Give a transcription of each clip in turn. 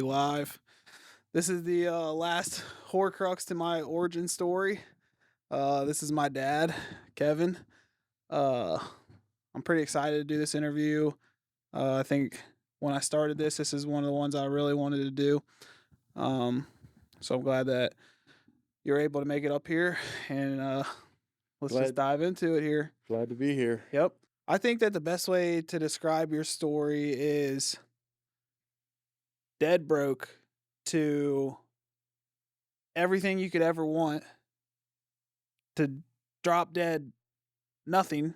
Live. This is the last Horcrux to my origin story. This is my dad, Kevin. Uh, I'm pretty excited to do this interview. I think when I started this is one of the ones I really wanted to do. Um, so I'm glad that you're able to make it up here, and let's just Glad dive into it here. glad to be here. Yep. I think that the best way to describe your story is dead broke to everything you could ever want to drop dead nothing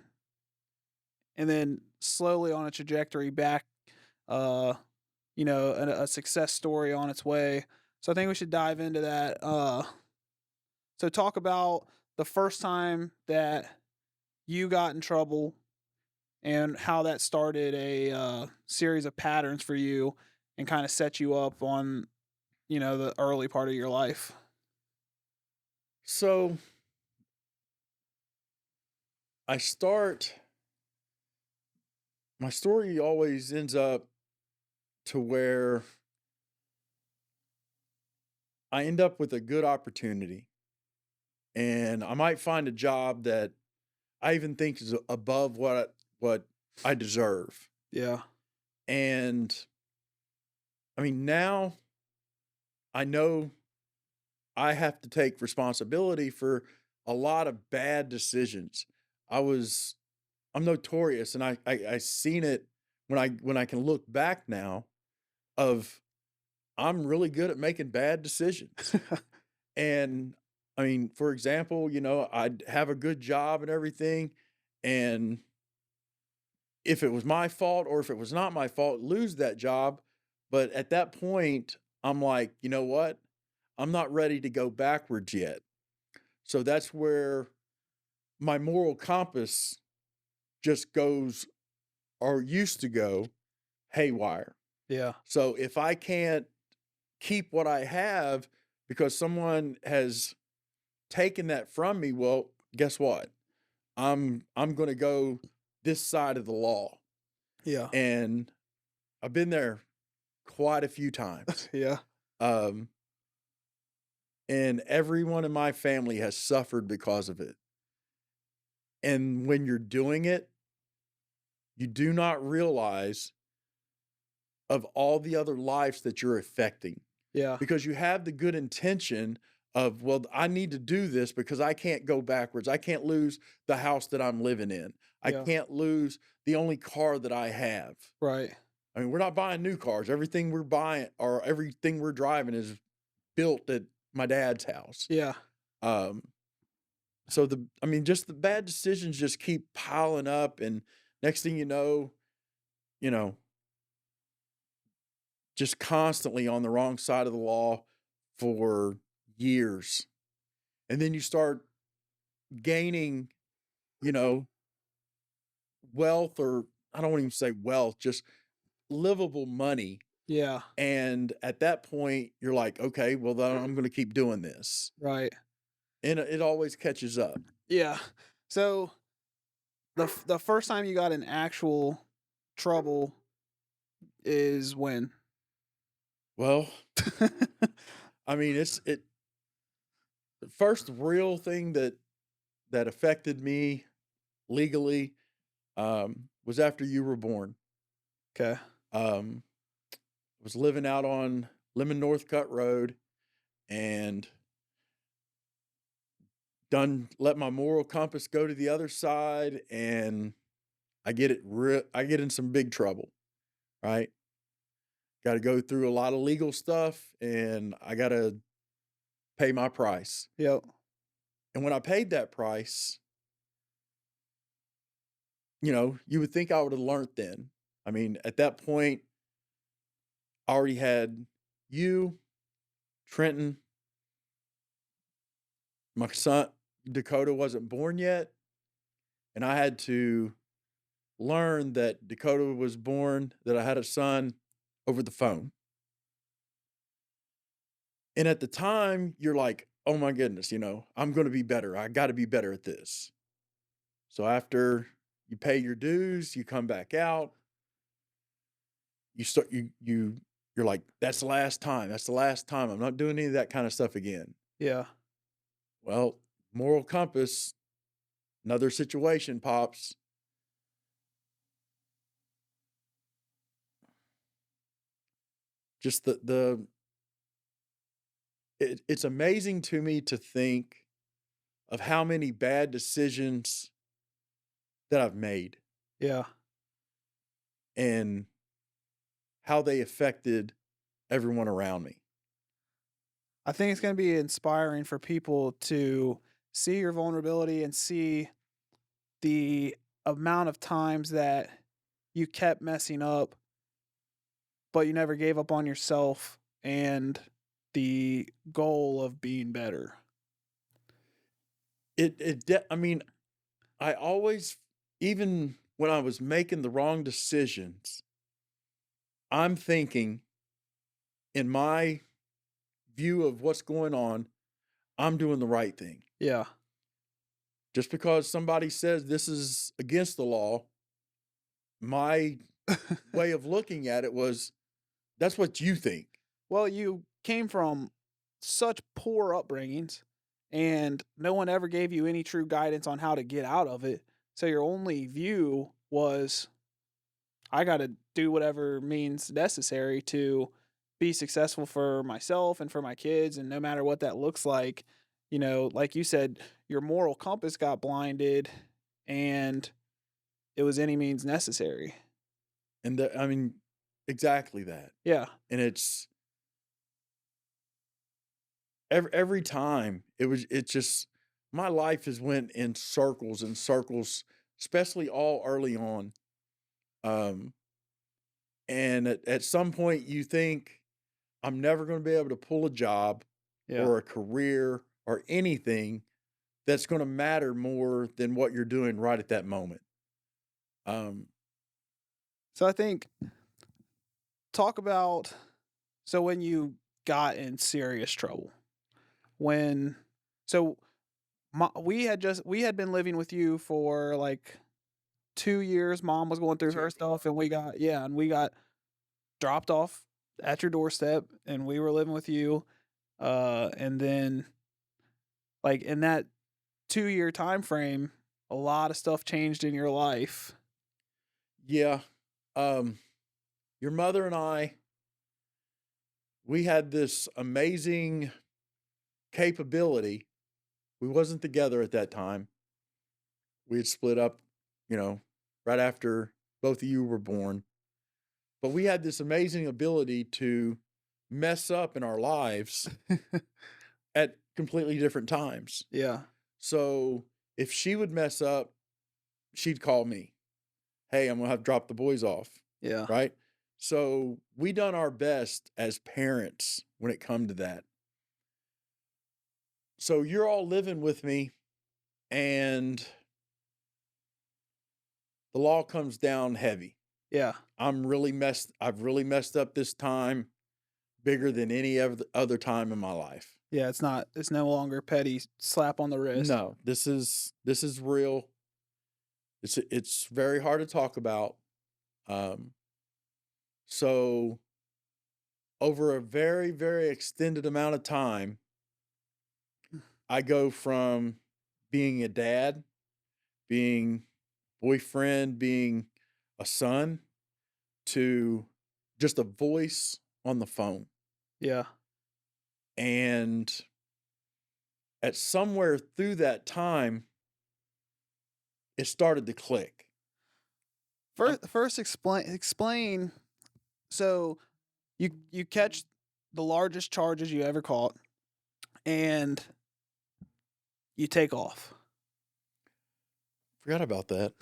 and then slowly on a trajectory back uh a success story on its way. So I think we should dive into that. So talk about the first time that you got in trouble and how that started a series of patterns for you and kind of set you up on the early part of your life. So I start my story always ends up to where I end up with a good opportunity and I might find a job that I even think is above what I deserve. Yeah. And I mean, now I know I have to take responsibility for a lot of bad decisions. I was I'm notorious, and I seen it when I can look back now of I'm really good at making bad decisions. And I mean, for example, I'd have a good job and everything, and if it was my fault or if it was not my fault, lose that job. But at that point, I'm like, you know what? I'm not ready to go backwards yet. So that's where my moral compass just goes or used to go haywire. Yeah. So if I can't keep what I have because someone has taken that from me, well, guess what? I'm going to go this side of the law. Yeah. And I've been there quite a few times. Yeah. Um and everyone in my family has suffered because of it. And when you're doing it, you do not realize of all the other lives that you're affecting Yeah. because you have the good intention of, well, I need to do this because I can't go backwards. I can't lose the house that I'm living in. I Yeah. can't lose the only car that I have. Right. I mean, we're not buying new cars. Everything we're buying or everything we're driving is built at my dad's house. Yeah. Um, so just the bad decisions just keep piling up, and next thing you know, just constantly on the wrong side of the law for years. And then you start gaining, you know, wealth, or I don't want to even say wealth, just livable money. Yeah. And at that point, you're like, okay, well, then I'm going to keep doing this. Right. And it always catches up. Yeah. So the first time you got in actual trouble is when? Well, I mean, the first real thing that affected me legally was after you were born. Okay. I was living out on Lemon Northcutt Road and done let my moral compass go to the other side, and I get in some big trouble, right? Got to go through a lot of legal stuff, and I got to pay my price. Yep. And when I paid that price, you would think I would have learned then. I mean, at that point, I already had you, Trenton, my son, Dakota wasn't born yet. And I had to learn that Dakota was born, that I had a son over the phone. And at the time, you're like, oh my goodness, I'm going to be better. I got to be better at this. So after you pay your dues, you come back out, you you're like, "That's the last time. That's the last time. I'm not doing any of that kind of stuff again." Yeah. Well, moral compass, another situation pops. Just it's amazing to me to think of how many bad decisions that I've made Yeah. and how they affected everyone around me. I think it's going to be inspiring for people to see your vulnerability and see the amount of times that you kept messing up, but you never gave up on yourself and the goal of being better. I mean, I always, even when I was making the wrong decisions, I'm thinking in my view of what's going on, I'm doing the right thing. Yeah. Just because somebody says this is against the law, my way of looking at it was that's what you think. Well, you came from such poor upbringings, and no one ever gave you any true guidance on how to get out of it. So your only view was, I got to do whatever means necessary to be successful for myself and for my kids. And no matter what that looks like, like you said, your moral compass got blinded and it was any means necessary. And I mean, exactly that. Yeah. And it's every time it's just my life has went in circles and circles, especially all early on. Um, and at some point you think I'm never going to be able to pull a job Yeah. or a career or anything that's going to matter more than what you're doing right at that moment. Um, So I think, talk about, so when you got in serious trouble, when, so we had been living with you for like 2 years. Mom was going through her stuff, and we got dropped off at your doorstep, and we were living with you. And then, like, in that 2 year time frame, a lot of stuff changed in your life. yeah. Um, your mother and I, we had this amazing capability. We wasn't together at that time. We had split up, you know, right after both of you were born. But we had this amazing ability to mess up in our lives at completely different times. Yeah. So if she would mess up, she'd call me. Hey, I'm gonna have to drop the boys off. Yeah. Right. So we done our best as parents when it come to that. So you're all living with me and the law comes down heavy. Yeah. I've really messed up this time bigger than any other time in my life. Yeah. It's no longer petty slap on the wrist. No, this is real. It's very hard to talk about. Um, so over a very, very extended amount of time, I go from being a dad, being boyfriend, being a son, to just a voice on the phone. Yeah. And at somewhere through that time, it started to click. First explain. So you catch the largest charges you ever caught, and you take off. Forgot about that.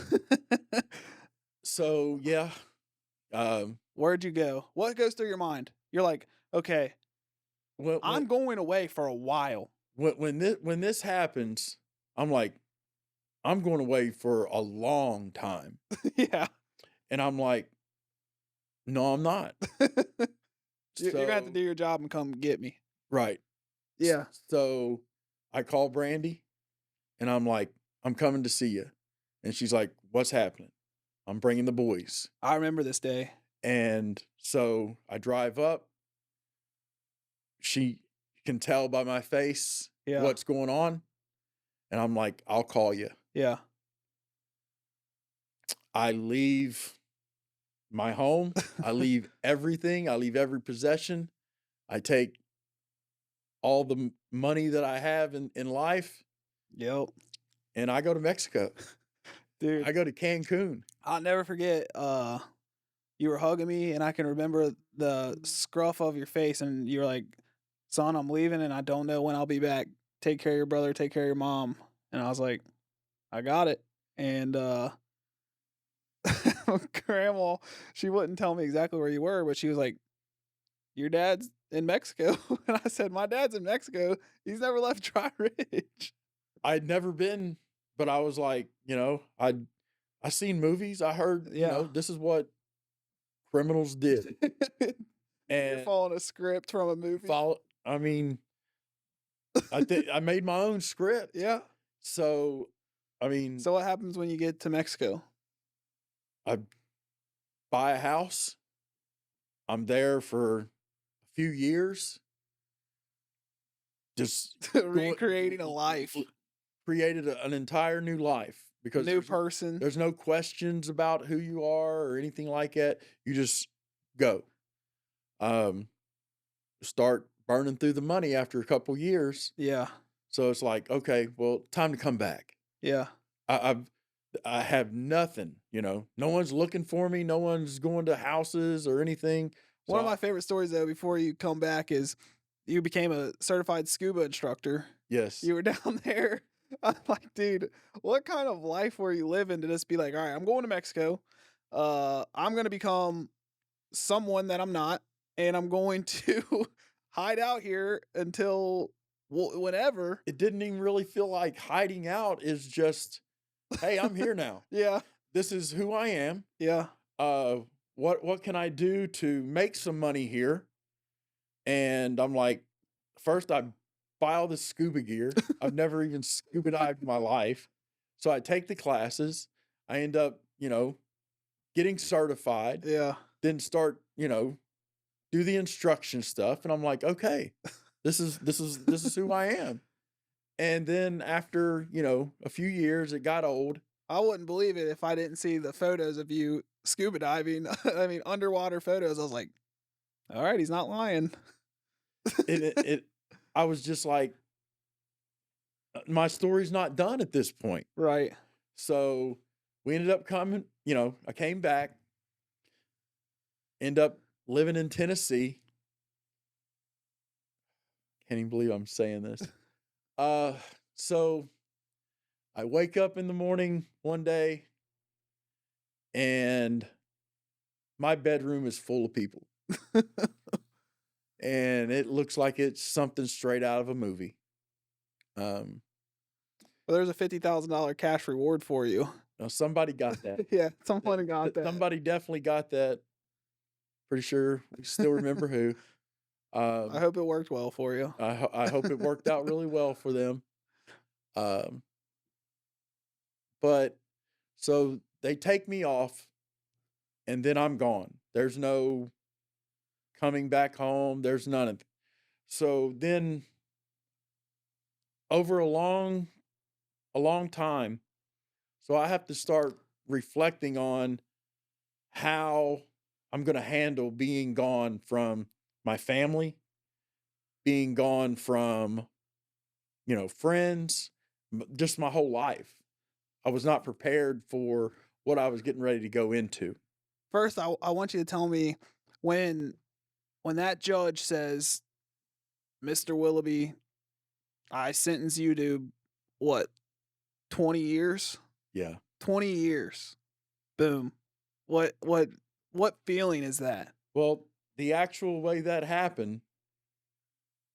So yeah, Where'd you go? What goes through your mind? You're like, okay, I'm going away for a while. when this happens, I'm like, I'm going away for a long time, Yeah. and I'm like, no, I'm not. You're gonna have to So do your job and come get me. right, Yeah. So I call Brandy, and I'm like, I'm coming to see you, and she's like, what's happening? I'm bringing the boys. I remember this day. And so I drive up. She can tell by my face Yeah. what's going on. And I'm like, I'll call you. Yeah. I leave my home. I leave everything. I leave every possession. I take all the money that I have in life Yep. and I go to Mexico. Dude, I go to Cancun. I'll never forget, you were hugging me, and I can remember the scruff of your face, and you were like, "Son, I'm leaving, and I don't know when I'll be back. Take care of your brother, take care of your mom." And I was like, "I got it." And, grandma, she wouldn't tell me exactly where you were, but she was like, "Your dad's in Mexico." And I said, "My dad's in Mexico. He's never left Dry Ridge." I'd never been, but I was like, I seen movies. I heard, Yeah. this is what criminals did. You're And following a script from a movie. follow I mean, I think I made my own script. Yeah. So, I mean, So what happens when you get to Mexico? I buy a house. I'm there for a few years. Just Recreating a life. created an entire new life because New person. there's no questions about who you are or anything like that. You just go. Start burning through the money after a couple years. Yeah. So it's like, okay, well, time to come back. Yeah. I have nothing, no one's looking for me. No one's going to houses or anything. One So of my favorite stories though, before you come back, is you became a certified scuba instructor. yes, You were down there. I'm like, dude, what kind of life were you living to just be like, all right, I'm going to Mexico. I'm gonna become someone that I'm not, and I'm going to hide out here until whenever. it didn't even really feel like hiding out. Is just, hey, I'm here now. Yeah. This is who I am. Yeah. What can I do to make some money here? And I'm like, first I buy all this scuba gear. I've never even scuba dived in my life. So I take the classes. I end up, getting certified, Yeah. then start, do the instruction stuff. And I'm like, okay, this is who I am. And then after, a few years, it got old. I wouldn't believe it if I didn't see the photos of you scuba diving. I mean, underwater photos. I was like, all right, he's not lying. I was just like, my story's not done at this point. Right. So we ended up coming, I came back, end up living in Tennessee. Can't even believe I'm saying this. So I wake up in the morning one day and my bedroom is full of people. And it looks like it's something straight out of a movie. Well, there's a $50,000 cash reward for you. Now somebody got that. Yeah, someone got that. Somebody definitely got that. Pretty sure we still remember who. I hope it worked well for you. I hope it worked out really well for them. But so they take me off and then I'm gone. There's no coming back home. There's none of it. So then over a long time, so I have to start reflecting on how I'm going to handle being gone from my family, being gone from, friends, just my whole life. I was not prepared for what I was getting ready to go into. First, I want you to tell me when that judge says, "Mr. Willoughby, I sentence you to what, 20 years? Yeah. 20 years." Boom. What feeling is that? Well, the actual way that happened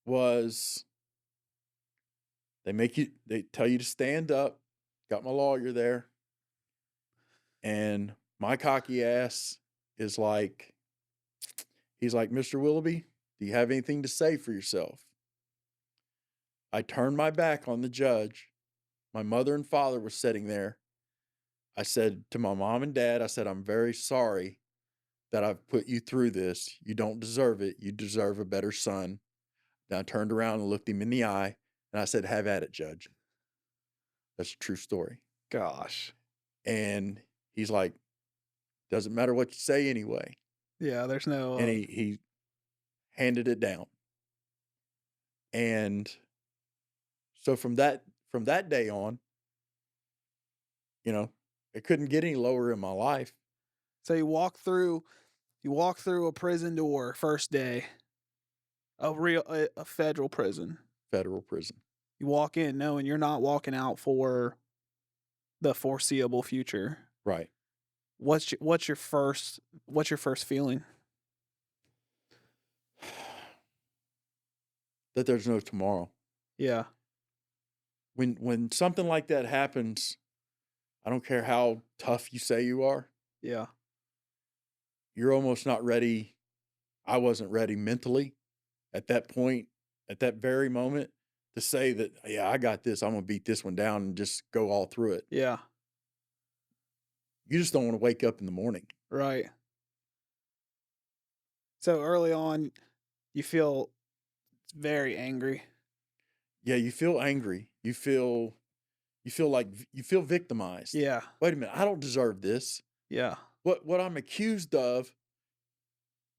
was they tell you to stand up. Got my lawyer there. And my cocky ass is like, he's like, "Mr. Willoughby, do you have anything to say for yourself?" I turned my back on the judge. My mother and father were sitting there. I said to my mom and dad, I said, "I'm very sorry. that I've put you through this. You don't deserve it. You deserve a better son." Then I turned around and looked him in the eye, and I said, "Have at it, Judge." That's a true story. Gosh. And he's like, "Doesn't matter what you say anyway." Yeah, there's no, And he handed it down. And so from that day on, you know, it couldn't get any lower in my life. so you walk through a prison door first day, a federal prison. Federal prison. You walk in knowing you're not walking out for the foreseeable future. Right. What's your first feeling? That there's no tomorrow. Yeah. When something like that happens, I don't care how tough you say you are, Yeah. you're almost not ready. I wasn't ready mentally at that point, at that very moment, to say that, yeah, I got this. I'm gonna beat this one down and just go all through it. Yeah. You just don't want to wake up in the morning. Right. So early on, you feel very angry. Yeah, you feel angry. You feel victimized. Yeah. Wait a minute, I don't deserve this. Yeah. What I'm accused of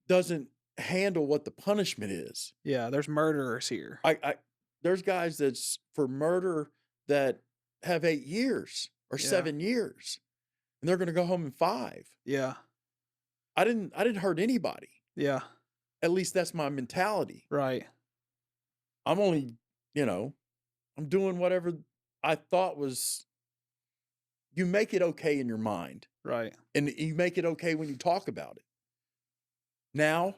doesn't handle what the punishment is. Yeah. There's murderers here. I there's guys that's for murder that have 8 years or Yeah. 7 years, and they're gonna go home in 5. Yeah. I didn't hurt anybody. Yeah. At least that's my mentality. Right. I'm only, you know, I'm doing whatever I thought was. You make it okay in your mind, Right. and you make it okay when you talk about it. Now,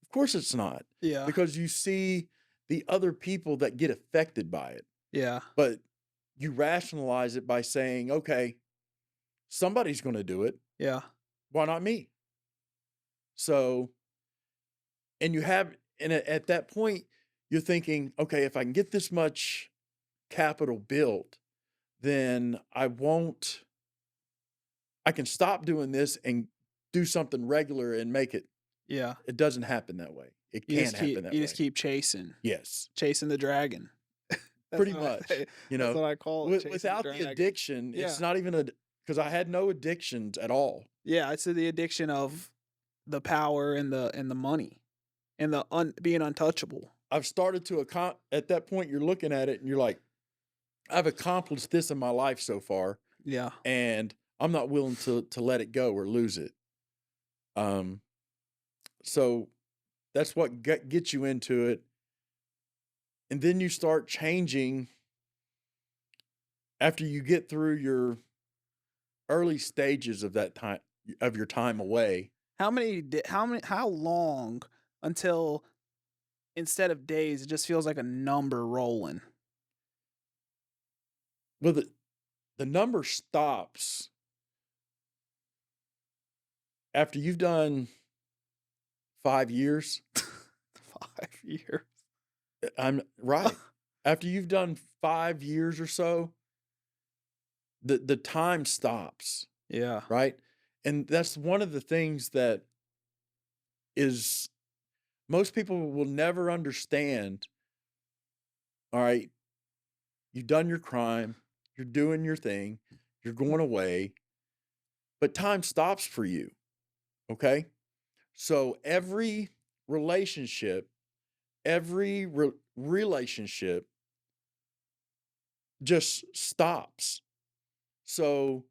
of course it's not, Yeah. because you see the other people that get affected by it, Yeah. but you rationalize it by saying, "Okay, somebody's gonna do it. Yeah. Why not me?" So, and you have, and at that point, you're thinking, "Okay, if I can get this much capital built, then I can stop doing this and do something regular and make it." Yeah. It doesn't happen that way. It can't happen that You way. just keep chasing Yes, the dragon. pretty much. You That's know, what I call it. Chasing without the dragon. addiction, Yeah. it's not even because I had no addictions at all. Yeah, it's the addiction of the power and the money and being untouchable. I've started to at that point, you're looking at it and you're like, I've accomplished this in my life so far, Yeah. and I'm not willing to let it go or lose it. So that's what gets you into it. And then you start changing after you get through your early stages of that time, of your time away. How long until instead of days it just feels like a number rolling? Well, the number stops after you've done 5 years. 5 years. I'm right. After you've done 5 years or so, the time stops, Yeah. right? And that's one of the things that is most people will never understand. All right, you've done your crime, you're doing your thing, you're going away, but time stops for you. Okay? So every relationship, every relationship just stops. So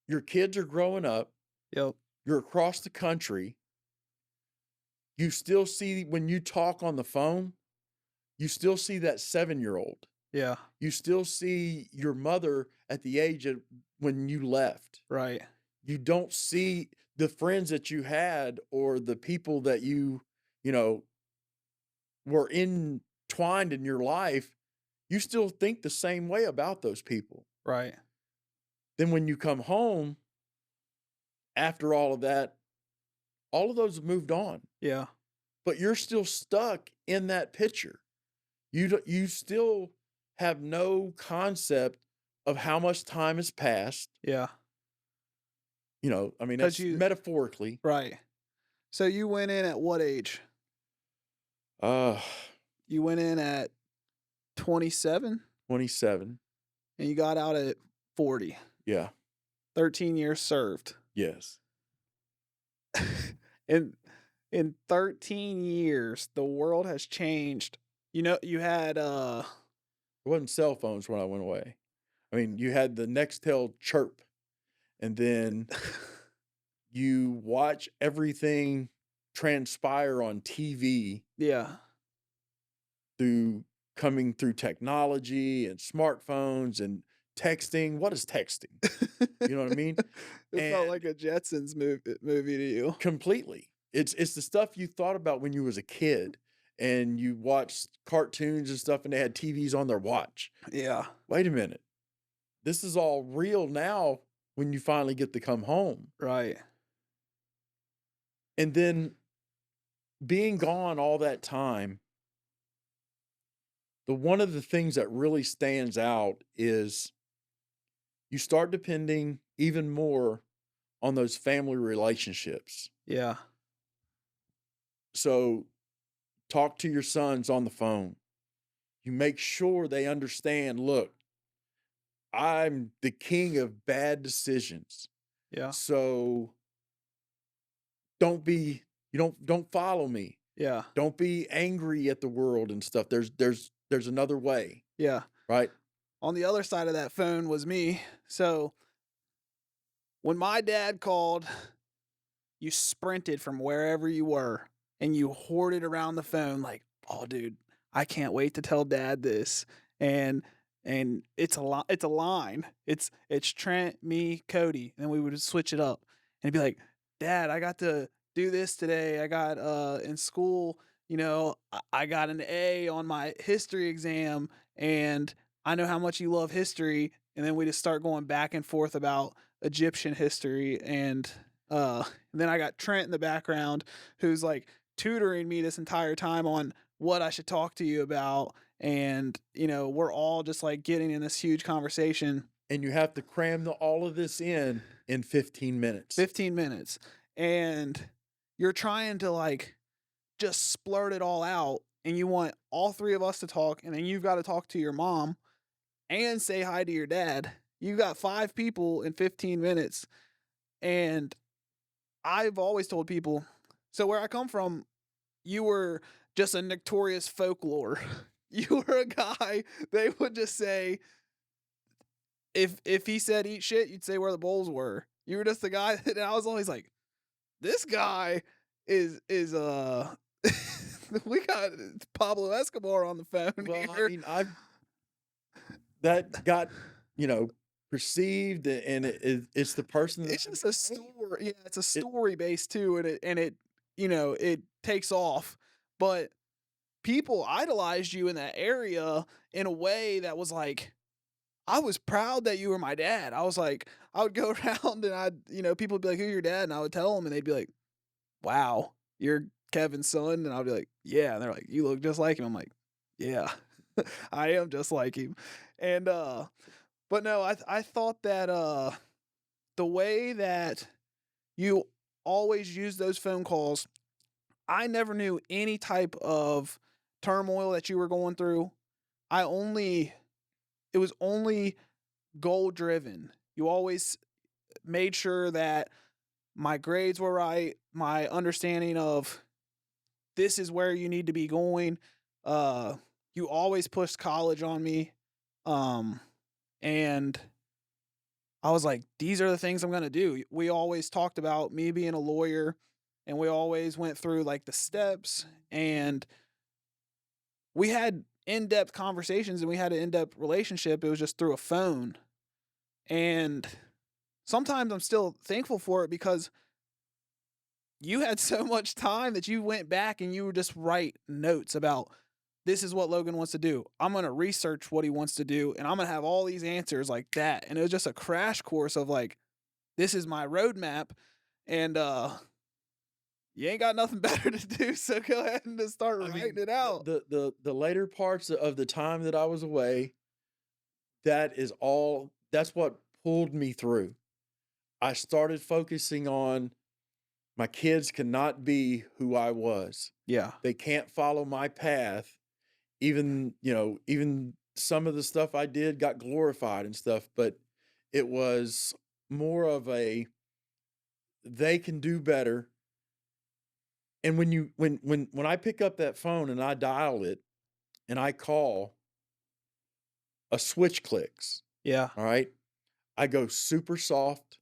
your kids are growing up, Yep. you're across the country. You still see, when you talk on the phone, you still see that 7-year-old. Yeah. You still see your mother at the age of when you left. Right. You don't see the friends that you had or the people that you know, were entwined in your life. You still think the same way about those people. Right. Then when you come home after all of that, all of those have moved on, Yeah. but you're still stuck in that picture. You still have no concept of how much time has passed. Yeah. I mean, Cause that's you metaphorically. right. So you went in at what age? Uh, You went in at 27 27. and you got out at 40. Yeah. 13 years served. Yes. in in 13 years, the world has changed. You had It wasn't cell phones when I went away. I mean, you had the Nextel chirp, and then you watch everything transpire on TV yeah. through coming through technology and smartphones and texting. What is texting? You know what I mean? It felt And like a Jetsons movie to you. completely. It's the stuff you thought about when you was a kid and you watched cartoons and stuff and they had TVs on their watch. Yeah. Wait a minute. This is all real now when you finally get to come home. Right. And then being gone all that time, one of the things that really stands out is you start depending even more on those family relationships. Yeah. So talk to your sons on the phone. You make sure they understand, look, I'm the king of bad decisions. Yeah. So don't follow me. Yeah. Don't be angry at the world and stuff. There's another way, Yeah. right? On the other side of that phone was me. So when my dad called, you sprinted from wherever you were and you hoarded around the phone like, "Oh dude, I can't wait to tell dad this." And it's a line. It's Trent, me, Cody, and then we would switch it up. And be like, "Dad, I got to do this today. I got in school, I got an A on my history exam and I know how much you love history." And then we just start going back and forth about Egyptian history and then I got Trent in the background who's like tutoring me this entire time on what I should talk to you about. And, we're all just like getting in this huge conversation. And you have to cram all of this in 15 minutes. 15 minutes. And you're trying to like just splurt it all out. And you want all three of us to talk. And then you've got to talk to your mom and say hi to your dad. You got 5 people in 15 minutes. And I've always told people, so where I come from, you were just a notorious folklore. You were a guy, they would just say, if he said eat shit, you'd say where the bowls were. You were just the guy that I was always like, this guy is we got Pablo Escobar on the phone Well, here. I mean, that got, perceived and it's the person that It's just a story. Yeah, it's a story based too, and it takes off. But people idolized you in that area in a way that was like, I was proud that you were my dad. I was like, I would go around and people would be like, "Who's your dad?" And I would tell them, and they'd be like, "Wow, you're Kevin's son." And I'd be like, "Yeah." And they're like, "You look just like him." I'm like, "Yeah, I am just like him." And but no, I thought that the way that you always use those phone calls, I never knew any type of turmoil that you were going through. It was only goal driven. You always made sure that my grades were right, my understanding of this is where you need to be going. Uh, you always pushed college on me. Um, and I was like, these are the things I'm going to do. We always talked about me being a lawyer and we always went through like the steps and we had in-depth conversations and we had an in-depth relationship. It was just through a phone. And sometimes I'm still thankful for it because you had so much time that you went back and you would just write notes about this is what Logan wants to do. I'm going to research what he wants to do and I'm going to have all these answers like that. And it was just a crash course of like, this is my roadmap and you ain't got nothing better to do, so go ahead and just start writing it out. The later parts of the time that I was away, that's what pulled me through. I started focusing on my kids cannot be who I was. Yeah. They can't follow my path. Even, even some of the stuff I did got glorified and stuff, but it was more of a they can do better. And when I pick up that phone and I dial it and I call, a switch clicks. Yeah. All right. I go super soft.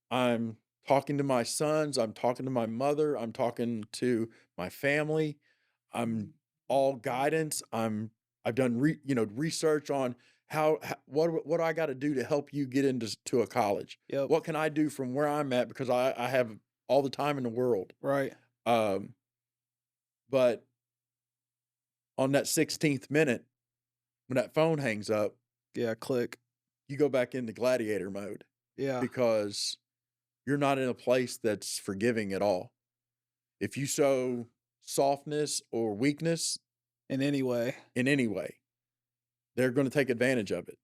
I'm talking to my sons, I'm talking to my mother, I'm talking to my family. I'm all guidance. I've done research on what do I got to do to help you get into to a college? Yep. What can I do from where I'm at because I have all the time in the world. Right. Um, but on that 16th minute, when that phone hangs up, Yeah. Click. you go back into gladiator mode Yeah. because you're not in a place that's forgiving at all. If you show softness or weakness In any way. in any way, they're going to take advantage of it.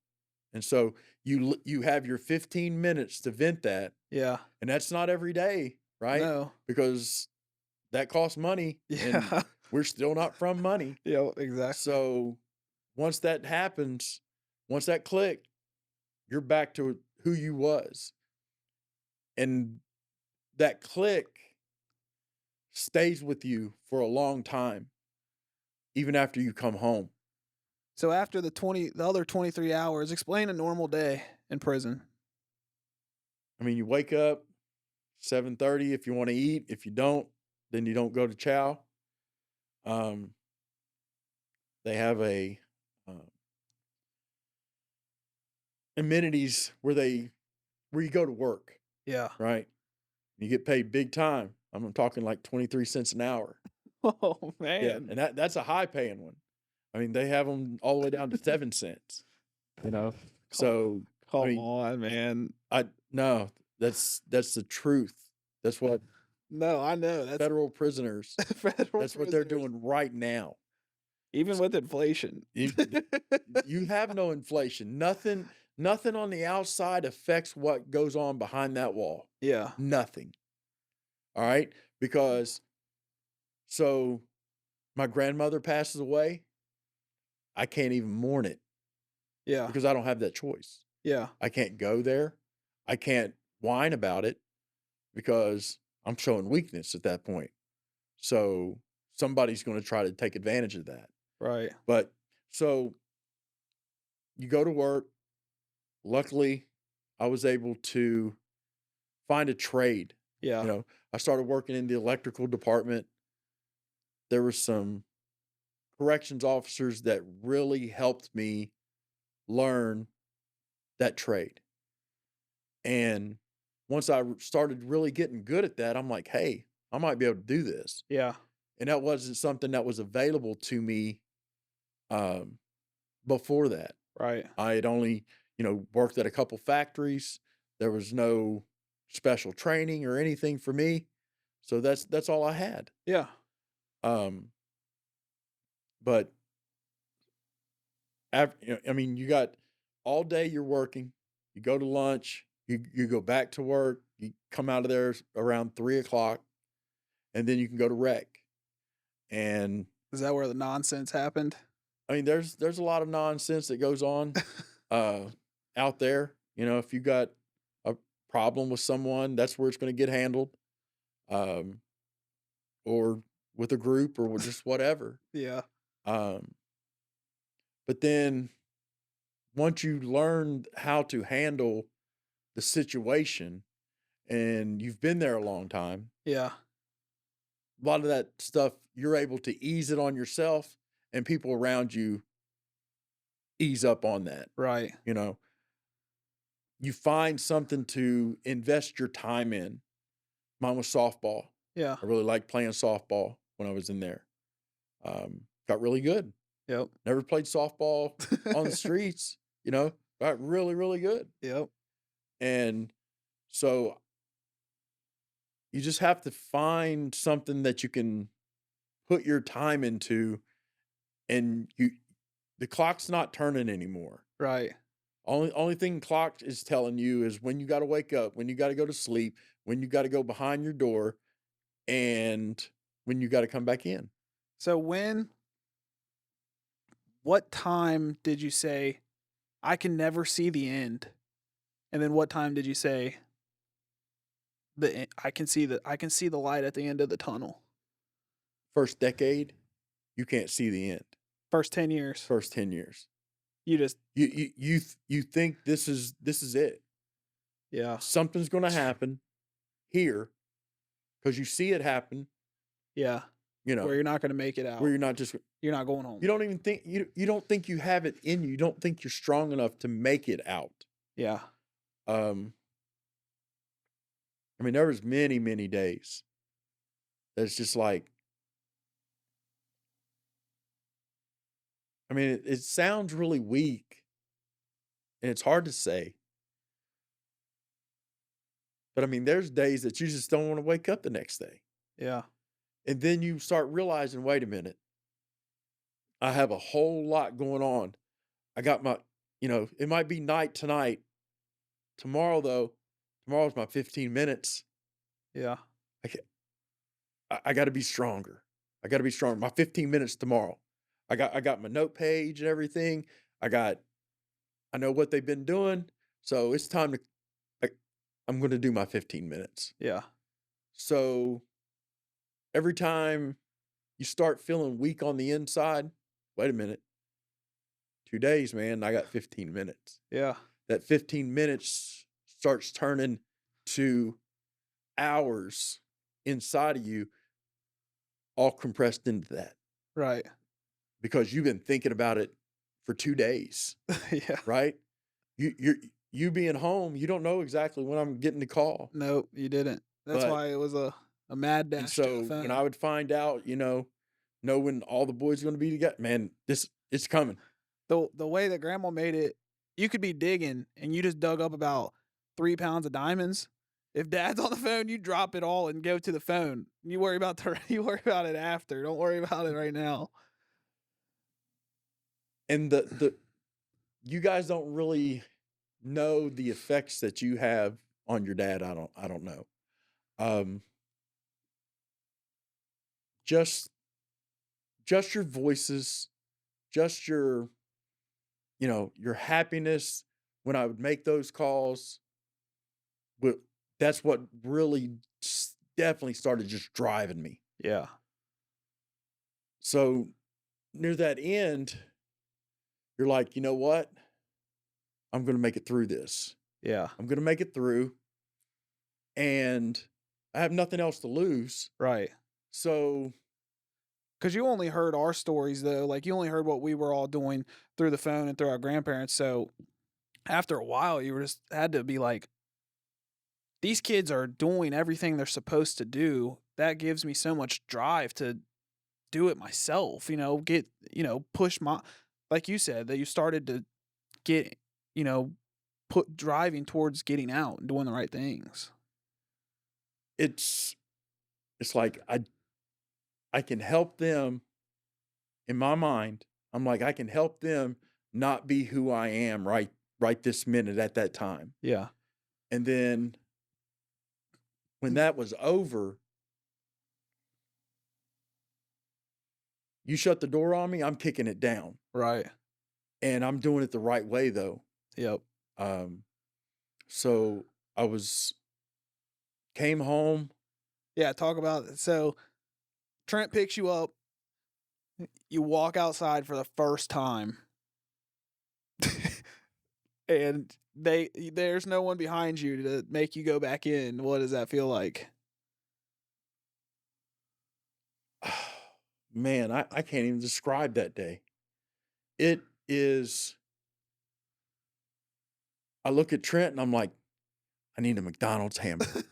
And so you have your 15 minutes to vent that, Yeah. and that's not every day, right? No. Because that costs money, and Yeah. we're still not from money. Yeah. Exactly. So once that happens, once that click, you're back to who you was. And that click stays with you for a long time, even after you come home. So after the other 23 hours, explain a normal day in prison. I mean, you wake up 7:30 if you want to eat. If you don't, then you don't go to chow. Um, they have uh, amenities where you go to work, Yeah. right? You get paid big time. I'm talking like 23 cents an hour. Oh Yeah, man. and that's a high paying one. I mean, they have them all the way down to 7 cents. You know, so I Come mean, on, man. I no, that's the truth. That's what No, I know. That's federal prisoners. federal That's what they're prisoners. doing right now. Even with inflation. You, you have no inflation. Nothing on the outside affects what goes on behind that wall. Yeah. Nothing. All right? Because so my grandmother passes away, I can't even mourn it Yeah. because I don't have that choice. Yeah. I can't go there. I can't whine about it because I'm showing weakness at that point. So somebody's going to try to take advantage of that. Right. But so you go to work. Luckily, I was able to find a trade. Yeah. I started working in the electrical department. There were some corrections officers that really helped me learn that trade. And once I started really getting good at that, I'm like, hey, I might be able to do this. Yeah. And that wasn't something that was available to me um, before that. Right. I had only, worked at a couple factories. There was no special training or anything for me. So that's all I had. Yeah. Um, but I mean, you got all day you're working, you go to lunch, you go back to work, you come out of there around 3 o'clock, and then you can go to rec. And Is that where the nonsense happened? I mean, there's a lot of nonsense that goes on out there. If you got a problem with someone, that's where it's going to get handled, um, or with a group or with just whatever. Yeah. Um, but then once you learn how to handle the situation and you've been there a long time, Yeah. a lot of that stuff you're able to ease it on yourself, and people around you ease up on that. Right. You find something to invest your time in. Mine was softball. Yeah. I really liked playing softball when I was in there. Got really good. Yep. Never played softball on the streets, got really, really good. Yep. And so you just have to find something that you can put your time into, and the clock's not turning anymore. Right. Only thing clock is telling you is when you got to wake up, when you got to go to sleep, when you got to go behind your door, and when you got to come back in. So what time did you say, I can never see the end? And then what time did you say, I can see the light at the end of the tunnel? First decade, you can't see the end. First 10 years. First 10 years. You just You think this is it. yeah. Something's going to happen here because you see it happen, Yeah. you know, Where you're not going to make it out. where you're not just You're not going home. you don't even think you don't think you have it in you. You don't think you're strong enough to make it out. Yeah. I mean, there was many days that's just like, I mean, it sounds really weak and it's hard to say. But I mean, there's days that you just don't want to wake up the next day. Yeah. And then you start realizing, wait a minute, I have a whole lot going on. I got my, it might be night tonight. Tomorrow, though, tomorrow's my 15 minutes. Yeah. I got to be stronger. I got to be stronger. My 15 minutes tomorrow. I got my note page and everything. I know what they've been doing. So it's time to, I'm going to do my 15 minutes. Yeah. So every time you start feeling weak on the inside, wait a minute. 2 days, man, I got 15 minutes. Yeah. That 15 minutes starts turning to hours inside of you, all compressed into that. Right. Because you've been thinking about it for 2 days. Yeah. Right? You being home, you don't know exactly when I'm getting the call. Nope, you didn't. That's why it was a mad dash. And so when I would find out, know when all the boys are going to be together, man, it's coming. The way that grandma made it, you could be digging and you just dug up about 3 pounds of diamonds. If dad's on the phone, you drop it all and go to the phone. You worry about it after. Don't worry about it right now. And the you guys don't really know the effects that you have on your dad. I don't know. Just your voices, just your happiness when I would make those calls. That's what really definitely started just driving me. Yeah. So near that end, you're like, you know what? I'm going to make it through this. Yeah. I'm going to make it through. And I have nothing else to lose. Right. So. Because you only heard our stories, though. Like, you only heard what we were all doing through the phone and through our grandparents. So after a while, you had to be like, these kids are doing everything they're supposed to do. That gives me so much drive to do it myself, push like you said, that you started to get, put driving towards getting out and doing the right things. It's like I can help them in my mind. I'm like, I can help them not be who I am right this minute at that time. Yeah. And then when that was over, you shut the door on me, I'm kicking it down. Right. And I'm doing it the right way, though. Yep. So I came home. Yeah, talk about it. So Trent picks you up. You walk outside for the first time. And there's no one behind you to make you go back in. What does that feel like? Man, I can't even describe that day. It is. I look at Trent and I'm like, I need a McDonald's hamburger.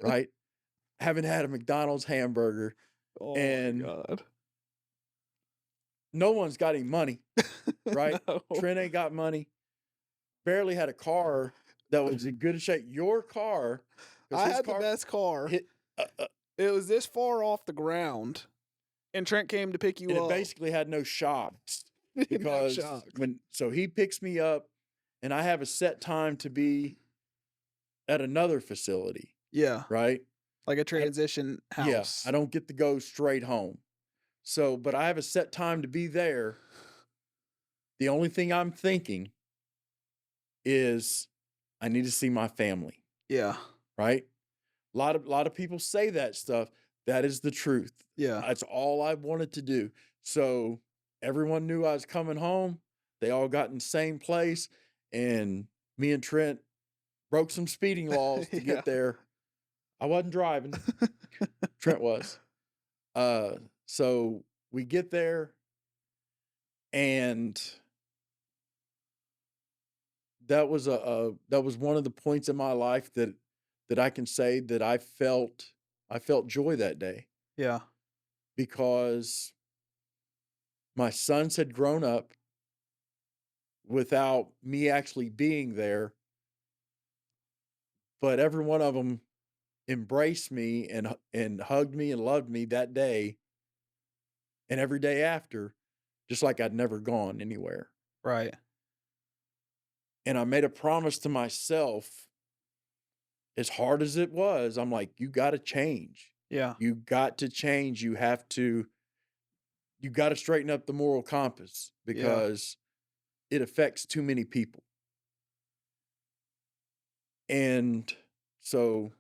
Right? Haven't had a McDonald's hamburger. Oh and my God. No one's got any money. Right? No. Trent ain't got money. Barely had a car that was in good shape. Your car. I had the best car. It was this far off the ground. And Trent came to pick you up. It basically had no shocks. Because No shocks. so he picks me up and I have a set time to be at another facility, Yeah. right? Like a I, transition yeah, house. I don't get to go straight home. So, but I have a set time to be there. The only thing I'm thinking is I need to see my family, Yeah. right? A lot of people say that stuff. That is the truth. Yeah. That's all I wanted to do. So everyone knew I was coming home. They all got in the same place, and me and Trent broke some speeding laws to Yeah. get there. I wasn't driving. Trent was. Uh, so we get there, and that was one of the points in my life that I can say that I felt joy that day Yeah. because my sons had grown up without me actually being there, but every one of them embraced me and hugged me and loved me that day and every day after, just like I'd never gone anywhere. Right. And I made a promise to myself, as hard as it was, I'm like, you got to change. Yeah. You got to change. You got to straighten up the moral compass Yeah. because it affects too many people. And so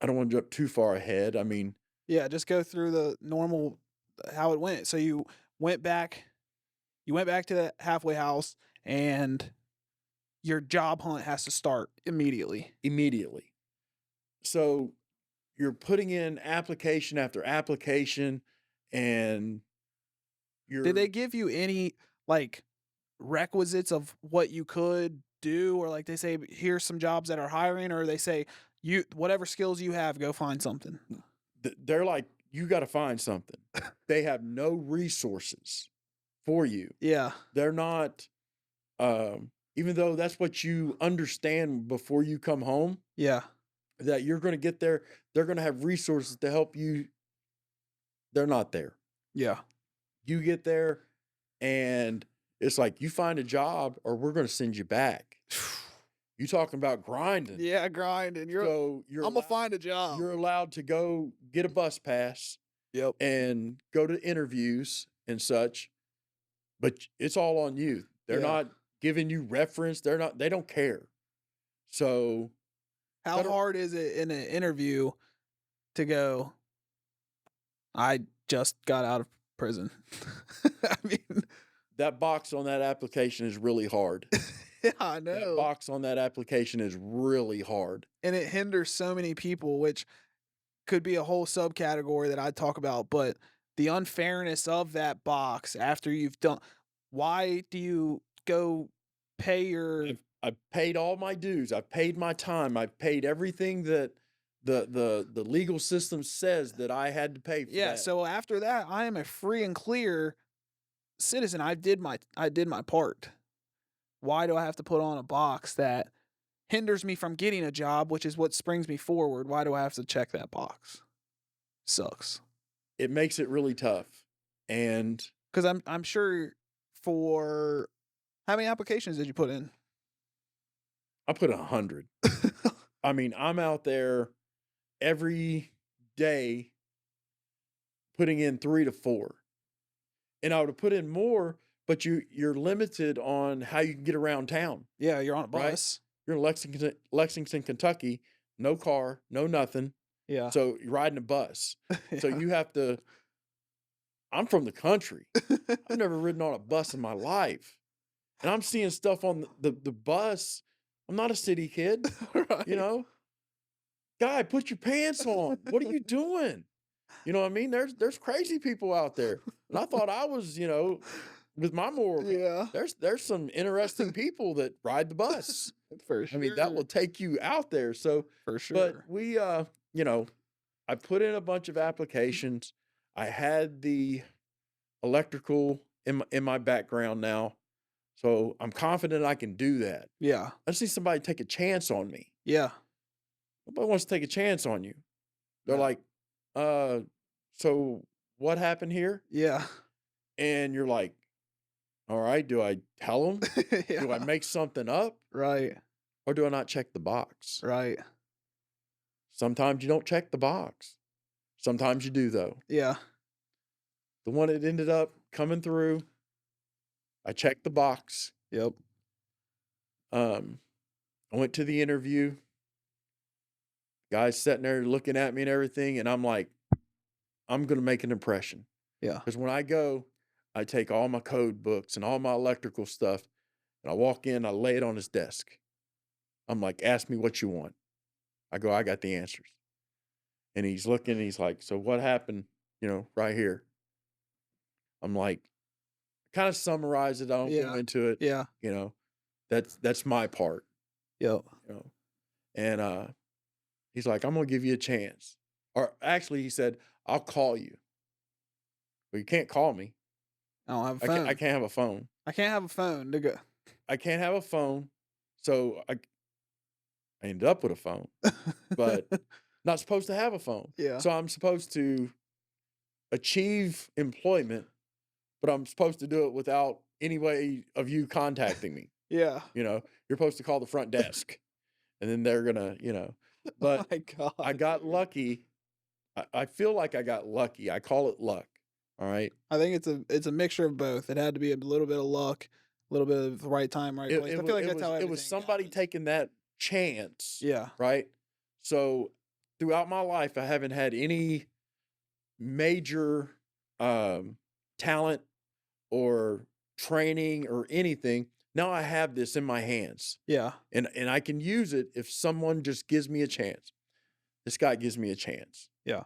I don't want to jump too far ahead. I mean, Yeah. Just go through the normal how it went. So went back you went back to the halfway house and your job hunt has to start immediately. immediately. So you're putting in application after application and Did they you're give you any like requisites of what you could do, or like they say here's some jobs that are hiring, or they say you whatever skills you have go find something? they're like, you got to find something. They have no resources for you. Yeah. They're not, even though that's what you understand before you come home, Yeah. that you're going to get there, they're going to have resources to help you. They're not there. Yeah. You get there and it's like, you find a job or we're going to send you back. You talking about grinding. Yeah, grinding. So I'm gonna find a job. you're allowed to go get a bus pass Yep. and go to interviews and such, but it's all on you. They're Yeah. not giving you reference. They don't care. So How federal- hard is it in an interview to go, I just got out of prison? I mean, that box on that application is really hard. yeah, I That know. box on that application is really hard. And it hinders so many people, which could be a whole subcategory that I'd talk about. But the unfairness of that box after you've done, why do you go pay your, I've paid all my dues. I've paid my time. I've paid everything that the legal system says that I had to pay for yeah, that. so after that, I am a free and clear citizen. I did my part. Why do I have to put on a box that hinders me from getting a job, which is what springs me forward? Why do I have to check that box? Sucks. It makes it really tough. And Because I'm sure for how many applications did you put in? I put 100. I mean, I'm out there every day putting in 3 to 4. And I would have put in more, but you're limited on how you can get around town. Yeah, you're on a Right. bus. You're in Lexington, Kentucky, no car, no nothing. Yeah. So you're riding a bus. So you have to. I'm from the country. I've never ridden on a bus in my life. And I'm seeing stuff on the bus. I'm not a city kid, Right. you know? Guy, put your pants on. What are you doing? You know what I mean? There's crazy people out there. And I thought I was, with my moral. Yeah. There's some interesting people that ride the bus. For I sure. mean, that will take you out there. So, For sure. but we, I put in a bunch of applications. I had the electrical in my background now. So I'm confident I can do that. Yeah. I just need somebody to take a chance on me. Yeah. Nobody wants to take a chance on you. They're No. like, so what happened here? Yeah. And you're like, All right. Do I tell them? Do I Yeah. make something up? Right. Or do I not check the box? Right. Sometimes you don't check the box. Sometimes you do, though. Yeah. The one that ended up coming through, I checked the box. Yep. I went to the interview. Guy's sitting there looking at me and everything. And I'm like, I'm going to make an impression. Yeah. Because when I go, I take all my code books and all my electrical stuff. And I walk in, I lay it on his desk. I'm like, ask me what you want. I go, I got the answers. And he's looking, and he's like, so what happened, right here? I'm like, kind of summarize it. I don't go Yeah. into it. Yeah. That's my part, Yep. And he's like, I'm gonna give you a chance. Or actually, he said, I'll call you. Well, you can't call me. I don't have a I phone. can't have a phone. I can't have a phone to go. I can't have a phone. So I ended up with a phone, but not supposed to have a phone. Yeah. So I'm supposed to achieve employment, but I'm supposed to do it without any way of you contacting me. Yeah. You're supposed to call the front desk, and then they're gonna, Oh But my God. I got lucky. I feel like I got lucky. I call it luck. All right. I think it's a mixture of both. It had to be a little bit of luck, a little bit of the right time, right place. I feel like that's how It everything was somebody happens. taking that chance. Yeah. Right. So throughout my life, I haven't had any major talent or training or anything. Now I have this in my hands, Yeah. and I can use it if someone just gives me a chance. This guy gives me a chance. Yeah.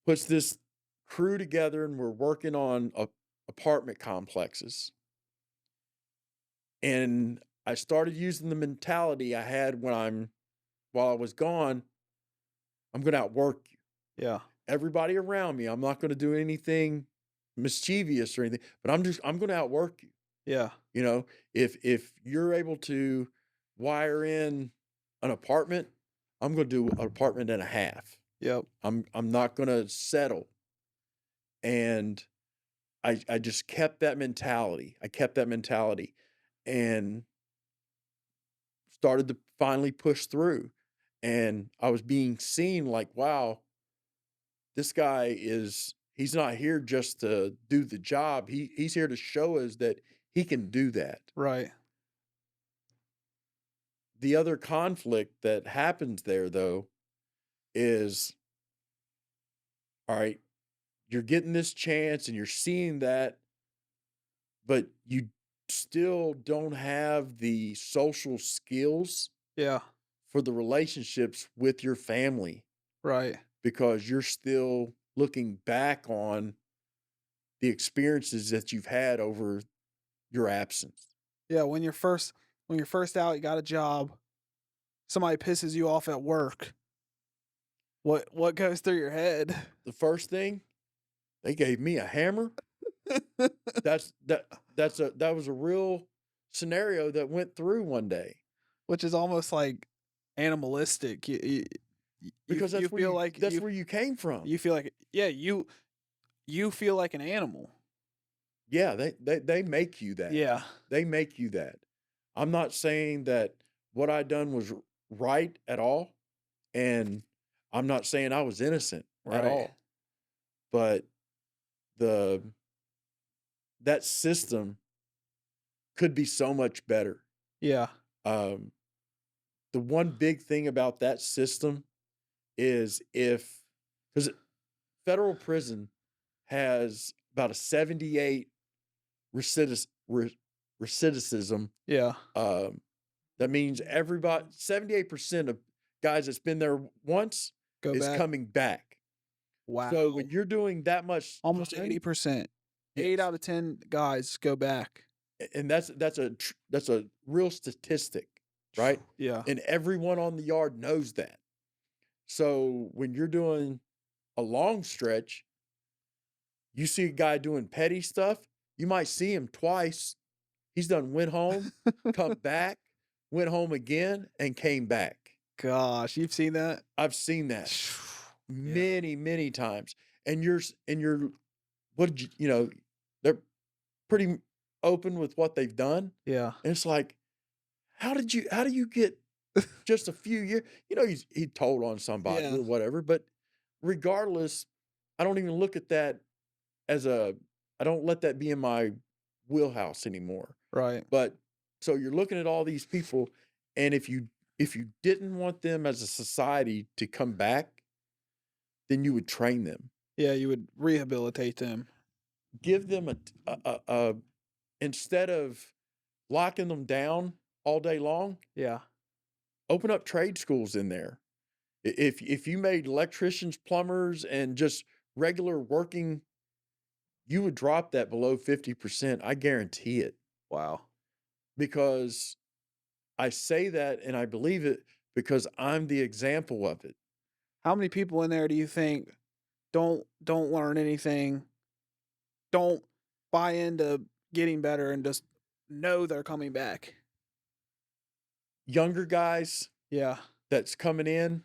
Puts this crew together, and we're working on apartment complexes. And I started using the mentality I had while I was gone. I'm going to outwork you. Yeah. Everybody around me. I'm not going to do anything mischievous or anything, but I'm going to outwork you. Yeah. If you're able to wire in an apartment, I'm going to do an apartment and a half. Yep. I'm not going to settle. And I just kept that mentality. I kept that mentality and started to finally push through. And I was being seen like, wow, this guy he's not here just to do the job. He's here to show us that he can do that. Right. The other conflict that happens there, though, is, all right, you're getting this chance and you're seeing that, but you still don't have the social skills Yeah. for the relationships with your family Right. because you're still looking back on the experiences that you've had over your absence. Yeah. When you're first out, you got a job. Somebody pisses you off at work. What goes through your head? The first thing, they gave me a hammer. That was a real scenario that went through one day. Which is almost like animalistic. Because you feel like that's where you came from. you feel like you feel like an animal. Yeah, they make you that. Yeah. They make you that. I'm not saying that what I done was right at all, and I'm not saying I was innocent at Right. all. But that system could be so much better. Yeah. The one big thing about that system is because federal prison has about a 78 recidivism. Yeah. That means 78% of guys that's been there once Go is back. coming back. Wow. So when you're doing that much, Almost time, 80%. 8 yes, out of 10 guys go back. and that's a real statistic, right? Yeah. And everyone on the yard knows that. So when you're doing a long stretch, you see a guy doing petty stuff, you might see him twice. He's went home, come back, went home again, and came back. Gosh, you've seen that? I've seen that Yeah. many, many times. And you're what did they're pretty open with what they've done. Yeah. And it's like, how do you get just a few years? You know, he told on somebody Yeah. or whatever, but regardless, I don't even look at that as I don't let that be in my wheelhouse anymore. Right. But so you're looking at all these people, and if you didn't want them as a society to come back, then you would train them. Yeah, you would rehabilitate them. Give them a instead of locking them down all day long, Yeah. open up trade schools in there. If you made electricians, plumbers, and just regular working, you would drop that below 50%. I guarantee it. Wow. Because I say that and I believe it because I'm the example of it. How many people in there do you think don't learn anything, don't buy into getting better and just know they're coming back? Younger guys Yeah. that's coming in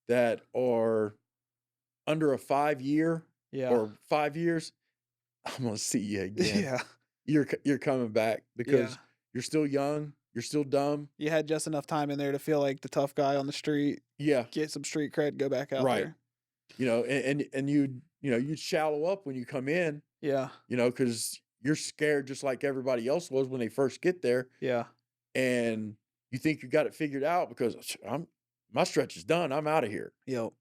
that are under a 5 year Yeah. or 5 years, I'm gonna see you again. Yeah. You're coming back Yeah. because you're still young, you're still dumb. You had just enough time in there to feel like the tough guy on the street, Yeah, get some street cred, go back out right. there. You know, and you'd shallow up when you come in, Yeah. because you're scared just like everybody else was when they first get there, Yeah. and you think you got it figured out because my stretch is done. I'm out of here. Yep.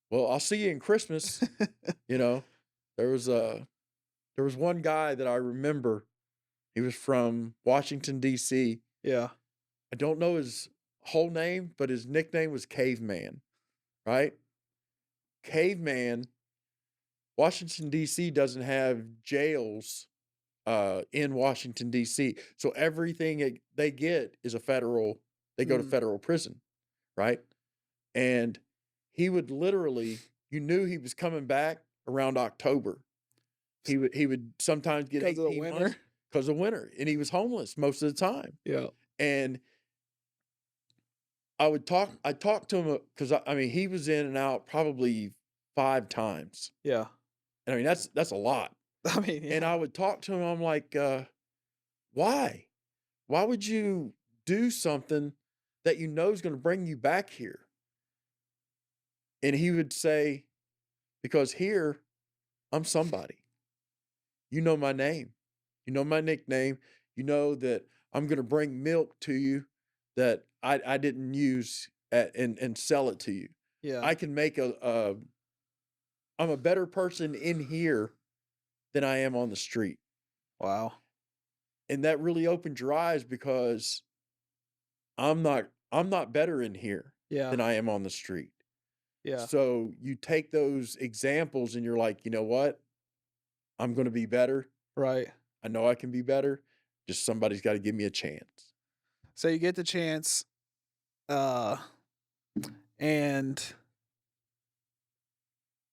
Well, I'll see you in Christmas. You know, there was one guy that I remember. He was from Washington D.C. Yeah. I don't know his whole name, but his nickname was Caveman. Right? Caveman. Washington D.C. doesn't have jails in Washington D.C. So everything they get is a federal. They go to federal prison, right? And he would literally, you knew he was coming back around October. He would sometimes get Because of the 18 winter. months because of winter, and he was homeless most of the time. Yeah. And I talked to him because I mean he was in and out probably 5 times. Yeah. And I mean that's a lot. I mean, And yeah. I would talk to him. I'm like, why? Why would you do something that you know is going to bring you back here? And he would say, because here I'm somebody. You know my name. You know my nickname. You know that I'm going to bring milk to you that I didn't use and sell it to you. Yeah. I can make I'm a better person in here than I am on the street. Wow. And that really opened your eyes because I'm not better in here Yeah. than I am on the street. Yeah. So you take those examples and you're like, you know what? I'm going to be better. Right. I know I can be better. Just somebody's got to give me a chance. So you get the chance, and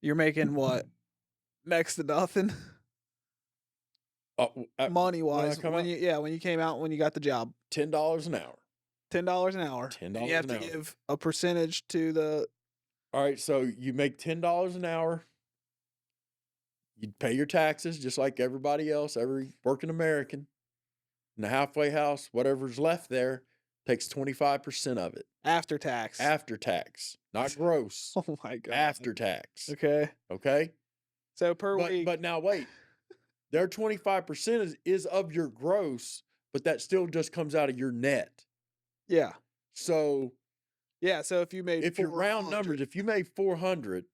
you're making what? Next to nothing, money wise. When you came out, when you got the job, $10 an hour. $10 an hour. $10 And you have an to hour. give a percentage to the. All right, so you make $10 an hour. You pay your taxes just like everybody else, every working American. And the halfway house, whatever's left there, takes 25% of it. After tax. After tax, not gross. Oh my god. After tax. Okay. Okay? So per week. But now wait. Their 25% is of your gross, but that still just comes out of your net. Yeah. So Yeah. So if you made, if you round 400. numbers, if you made 400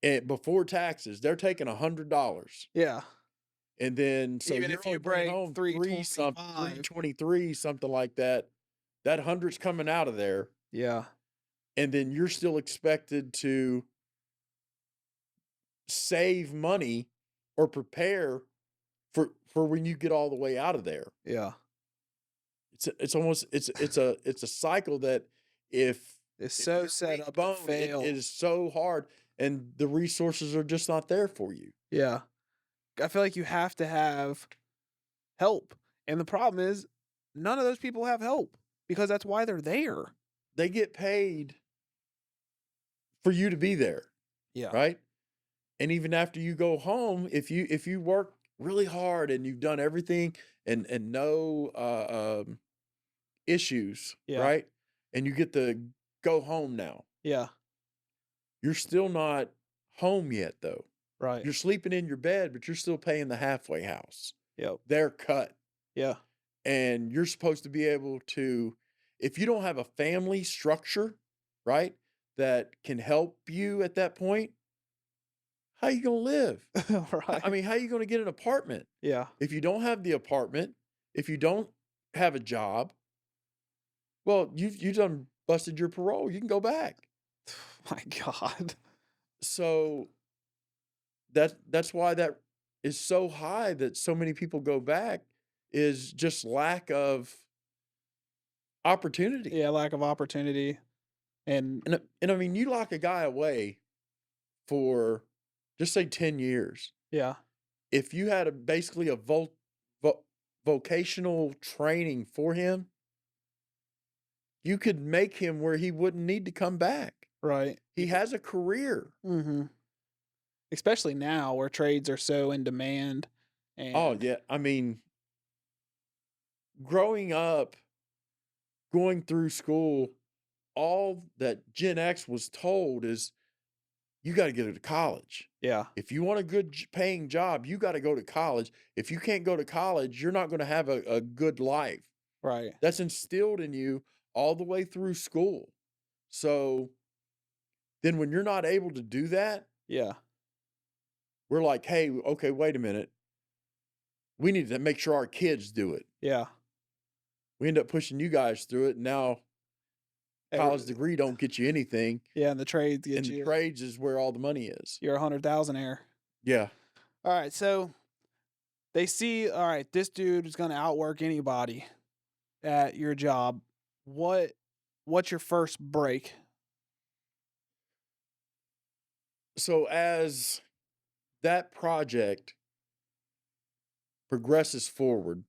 and before taxes, they're taking $100. Yeah. And then so Even you're if you only bringing break home 325. 323, something like that. That 100's coming out of there. Yeah. And then you're still expected to save money or prepare for when you get all the way out of there. Yeah. It's almost it's a cycle that if It's so you're set weak up to boned, fail. it is so hard, and the resources are just not there for you. Yeah. I feel like you have to have help. And the problem is none of those people have help because that's why they're there. They get paid for you to be there. Yeah. Right? And even after you go home, if you work really hard and you've done everything and no issues, Yeah. right? And you get to go home now. Yeah. You're still not home yet though. Right. You're sleeping in your bed, but you're still paying the halfway house. Yep. They're cut. Yeah. And you're supposed to be able to, if you don't have a family structure, right, that can help you at that point, how you gonna live? I Right. mean, how you gonna get an apartment? Yeah. If you don't have the apartment, if you don't have a job, well, you done busted your parole. You can go back. My God. So that's why that is so high that so many people go back is just lack of opportunity. Yeah, lack of opportunity. And And I mean, you lock a guy away for just say 10 years. yeah. If you had basically a vocational training for him, you could make him where he wouldn't need to come back. Right. He has a career. Mm-hmm. Especially now where trades are so in demand. Oh, And yeah. I mean, growing up, going through school, all that Gen X was told is you got to get to college. yeah. If you want a good paying job, you got to go to college. If you can't go to college, you're not going to have a good life. Right. That's instilled in you all the way through school. So then when you're not able to do that, Yeah. we're like, hey, okay, wait a minute. We need to make sure our kids do it. Yeah. We end up pushing you guys through it. And now college degree don't get you anything. Yeah, and the trades And get the you. trades is where all the money is. You're 100,000 air. Yeah. All right, so they see, all right, this dude is going to outwork anybody at your job. What's your first break? So as that project progresses forward,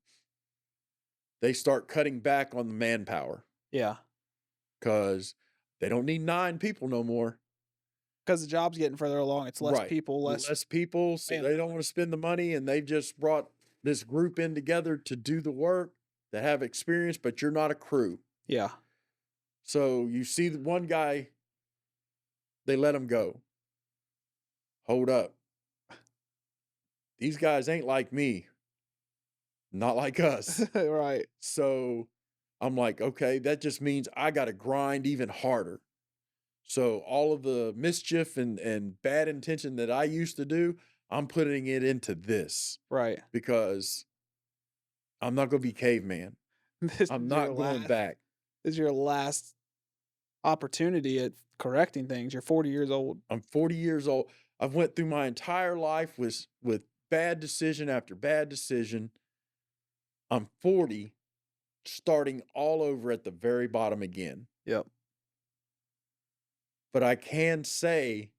they start cutting back on the manpower Yeah, because they don't need 9 people no more. because the job's getting further along. It's less Right. people, less people, so they don't want to spend the money, and they've just brought this group in together to do the work, that have experience, but you're not a crew. Yeah, So you see the one guy, they let him go. Hold up. These guys ain't like me. Not like us. right. So I'm like, okay, that just means I got to grind even harder. So all of the mischief and bad intention that I used to do, I'm putting it into this Right. because I'm not going to be caveman. This I'm is not your going last, back. this is your last opportunity at correcting things. You're 40 years old. I'm 40 years old. I've went through my entire life with bad decision after bad decision. I'm 40, starting all over at the very bottom again. Yep. But I can say,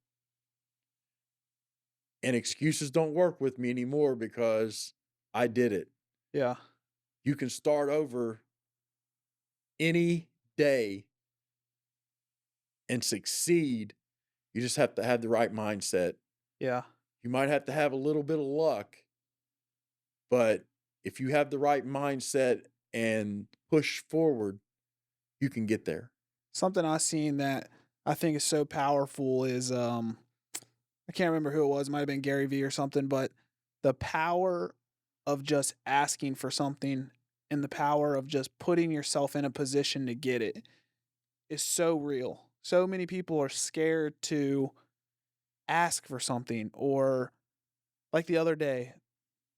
and excuses don't work with me anymore because I did it. Yeah. You can start over any day and succeed. You just have to have the right mindset. Yeah. You might have to have a little bit of luck, but if you have the right mindset and push forward, you can get there. Something I seen that I think is so powerful is I can't remember who it was, it might have been Gary Vee or something, but the power of just asking for something and the power of just putting yourself in a position to get it is so real. So many people are scared to ask for something, or like the other day,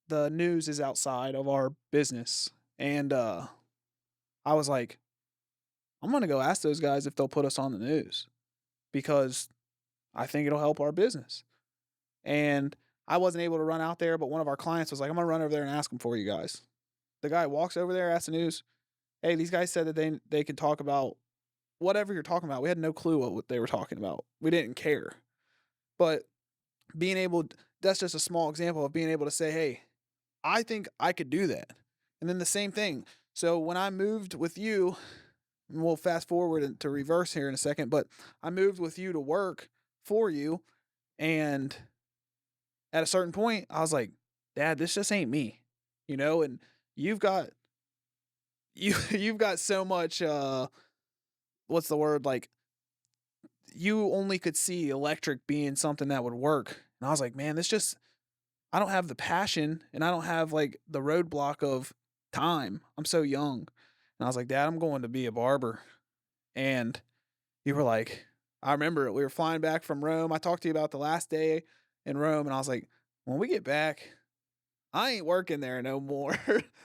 the news is outside of our business, and I was like, I'm going to go ask those guys if they'll put us on the news because I think it'll help our business. And I wasn't able to run out there, but one of our clients was like, I'm going to run over there and ask them for you guys. The guy walks over there, asks the news, hey, these guys said that they could talk about whatever you're talking about. We had no clue what they were talking about. We didn't care. But being able, that's just a small example of being able to say, hey, I think I could do that. And then the same thing. So when I moved with you, and we'll fast forward to reverse here in a second, but I moved with you to work for you. And at a certain point, I was like, Dad, this just ain't me, you know, and you've got you've got so much what's the word, like, you only could see electric being something that would work. And I was like, man, this just, I don't have the passion and I don't have like the roadblock of time. I'm so young. And I was like, Dad, I'm going to be a barber. And you were like, I remember it. We were flying back from Rome. I talked to you about the last day in Rome, and I was like, when we get back, I ain't working there no more.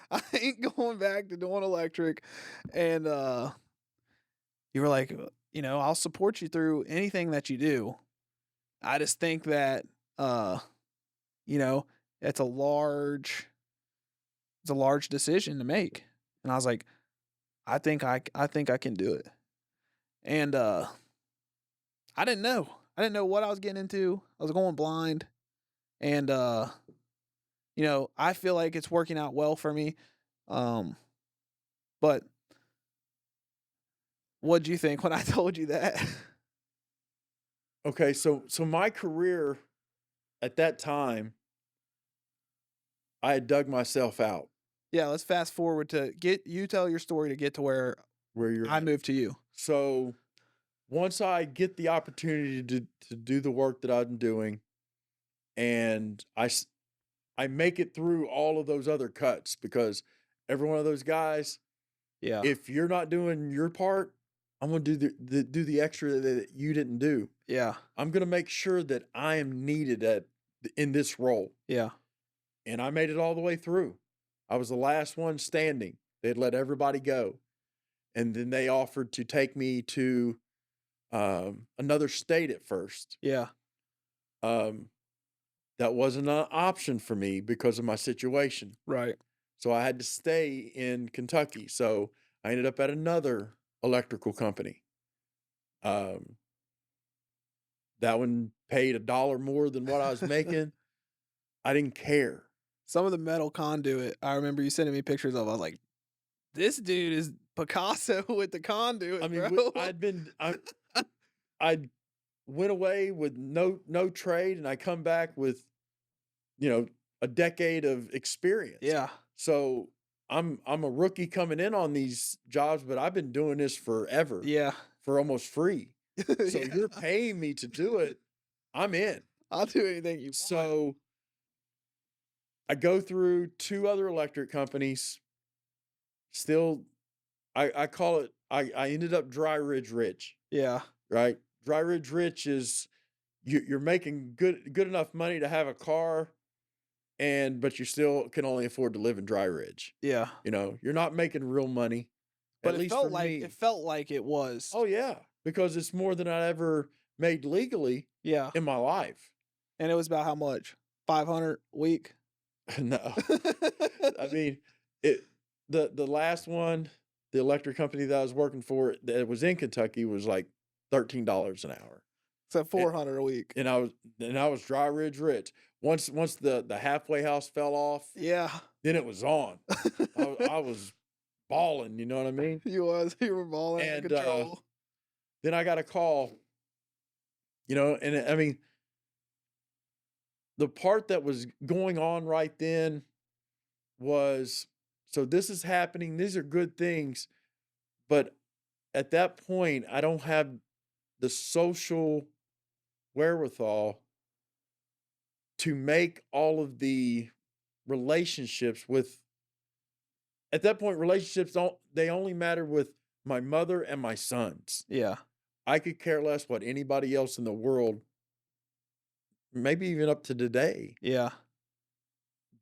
I ain't going back to doing electric. And you were like, you know, I'll support you through anything that you do. I just think that uh, you know, it's a large decision to make. And I was like, I think I can do it. And I didn't know. I didn't know what I was getting into. I was going blind. And you know, I feel like it's working out well for me. Um but what'd you think when I told you that? Okay, so my career at that time, I had dug myself out Yeah, let's fast forward to get you tell your story to get to where where you're I at. moved to you. So once I get the opportunity to do the work that I'm doing, and I make it through all of those other cuts, because every one of those guys, Yeah. if you're not doing your part, I'm gonna do the extra that you didn't do. Yeah. I'm gonna make sure that I am needed in this role. Yeah. And I made it all the way through. I was the last one standing. They'd let everybody go. And then they offered to take me to another state at first. Yeah. Um, that wasn't an option for me because of my situation. Right. So I had to stay in Kentucky. So I ended up at another electrical company. Um, that one paid $1 more than what I was making. I didn't care. Some of the metal conduit, I remember you sending me pictures of. I was like, this dude is Picasso with the conduit, I mean, bro. I went away with no trade, and I come back with, a decade of experience. Yeah. So I'm a rookie coming in on these jobs, but I've been doing this forever Yeah. for almost free. So Yeah. you're paying me to do it. I'm in. I'll do anything you want. So I go through 2 other electric companies. Still, I call it, I ended up Dry Ridge Rich, Yeah. right? Dry Ridge Rich is you're making good enough money to have a car, but you still can only afford to live in Dry Ridge. Yeah. You're not making real money, But at least for me. it felt like it was. Oh yeah, because it's more than I ever made legally Yeah. in my life. And it was about how much? 500 a week? No, I mean, it the last one, the electric company that I was working for that was in Kentucky was like $13 an hour. So 400 a week. And I was Dry Ridge Rich. Once the halfway house fell off, Yeah. then it was on. I was balling, you know what I mean? You were balling out of And control. then I got a call, and I mean, the part that was going on right then was, so this is happening. These are good things, but at that point, I don't have the social wherewithal to make all of the relationships with, at that point, relationships they only matter with my mother and my sons. Yeah. I could care less what anybody else in the world, maybe even up to today. Yeah.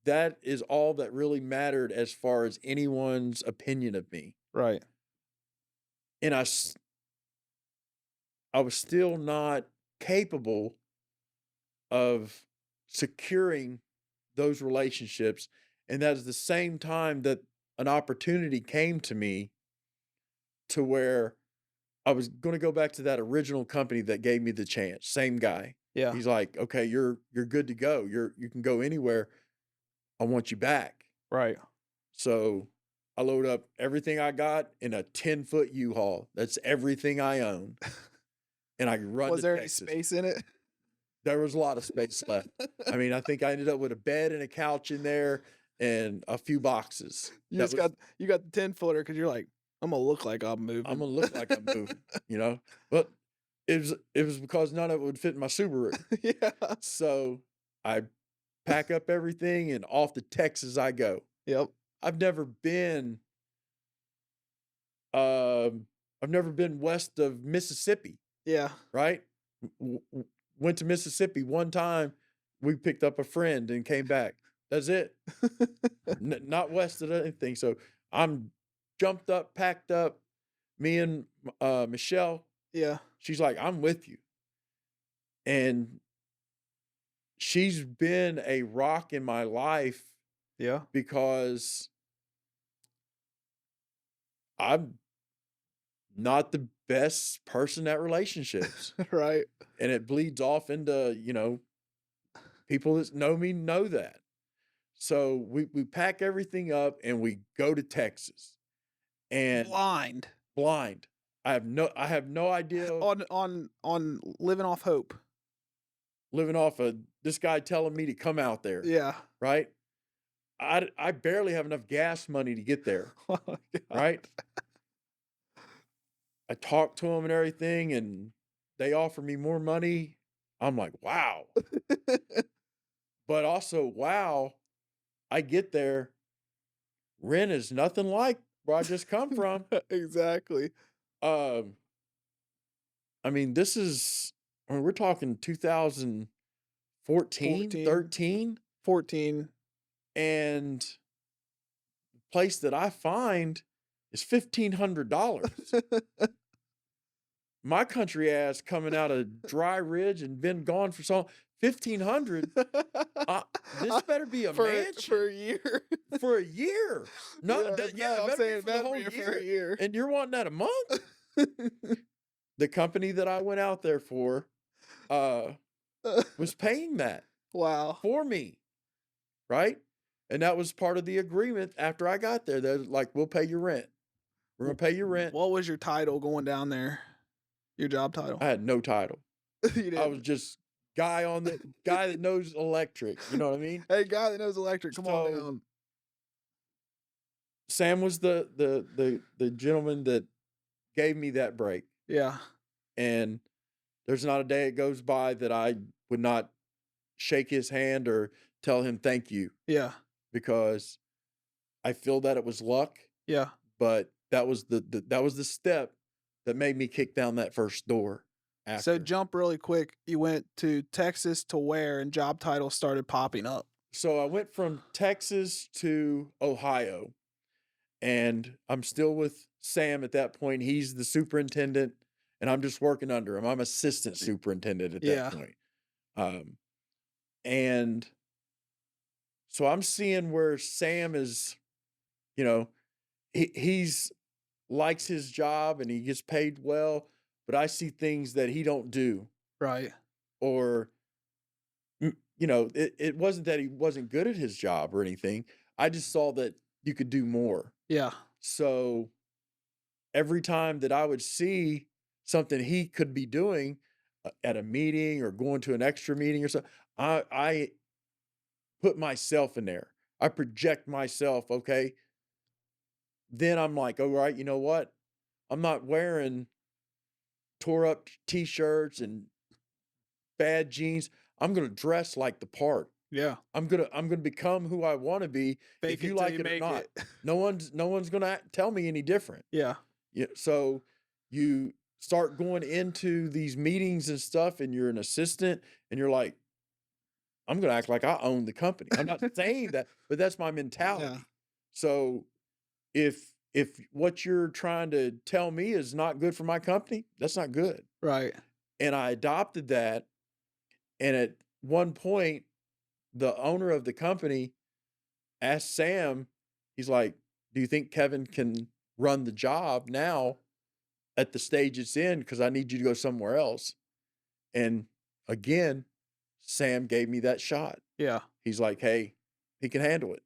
That is all that really mattered as far as anyone's opinion of me. Right. And I was still not capable of securing those relationships. And that is the same time that an opportunity came to me to where I was going to go back to that original company that gave me the chance. Same guy. Yeah. He's like, okay, you're good to go. You can go anywhere. I want you back. Right. So I load up everything I got in a 10-foot U-Haul. That's everything I own. And I run Was to there any Texas. space in it? There was a lot of space left. I mean, I think I ended up with a bed and a couch in there and a few boxes. You That just was got you got the 10-footer because you're like, I'm gonna look like I'm I'm moving. gonna look like I'm moving, you know? But it was because none of it would fit in my Subaru. Yeah. So I pack up everything and off to Texas I go. Yep. I've never been um I've never been west of Mississippi, Yeah. right? Went to Mississippi one time. We picked up a friend and came back. That's it. Not west of anything. So I'm jumped up, packed up. Me and Michelle, Yeah. she's like, I'm with you. And she's been a rock in my life Yeah. because I'm not the best person at relationships. Right. And it bleeds off into, people that know me know that. So we pack everything up and we go to Texas and Blind blind. I have no idea on living off hope. living off of this guy telling me to come out there, Yeah. right? I barely have enough gas money to get there, Oh my God. right? I talked to them and everything, and they offer me more money. I'm like, wow. But also, wow, I get there. Rent is nothing like where I just come from. Exactly. Um, I mean, we're talking 2014, 14. 13, 14. and the place that I find is $1,500. My country ass coming out of Dry Ridge and been gone for so 1,500. This better be a mansion for a year. for a year. No, Yeah, that, no, yeah, it I'm better saying be it for the better whole be for year. a year. And you're wanting that a month? The company that I went out there for was paying that Wow. for me, right? And that was part of the agreement after I got there. They're like, we'll pay your rent. We're gonna pay your rent. What was your title going down there? Your job title? I had no title. You I didn't. was just guy that knows electric. You know what I mean? Hey, guy that knows electric, come on So down. Sam was the gentleman that gave me that break. Yeah. And there's not a day it goes by that I would not shake his hand or tell him thank you, Yeah. because I feel that it was luck, Yeah. but that was the step that made me kick down that first door after. So jump really quick. You went to Texas to where, and job titles started popping up. So I went from Texas to Ohio, and I'm still with Sam at that point. He's the superintendent, and I'm just working under him. I'm assistant superintendent at Yeah. that point. And so I'm seeing where Sam is, he's likes his job and he gets paid well, but I see things that he don't do, Right. or it wasn't that he wasn't good at his job or anything. I just saw that you could do more. Yeah. So every time that I would see something he could be doing at a meeting or going to an extra meeting or something, I put myself in there. I project myself, okay? Then I'm like, all right, you know what? I'm not wearing tore up t-shirts and bad jeans. I'm gonna dress like the part. Yeah. I'm gonna become who I want to be. Fake If you till like you it or make not, it. no one's gonna tell me any different. Yeah. Yeah. So you start going into these meetings and stuff, and you're an assistant, and you're like, I'm gonna act like I own the company. I'm not saying that, but that's my mentality. Yeah. So if what you're trying to tell me is not good for my company, that's not good. Right. And I adopted that. And at one point, the owner of the company asked Sam, he's like, do you think Kevin can run the job now at the stage it's in? Because I need you to go somewhere else. And again, Sam gave me that shot. Yeah. He's like, hey, he can handle it.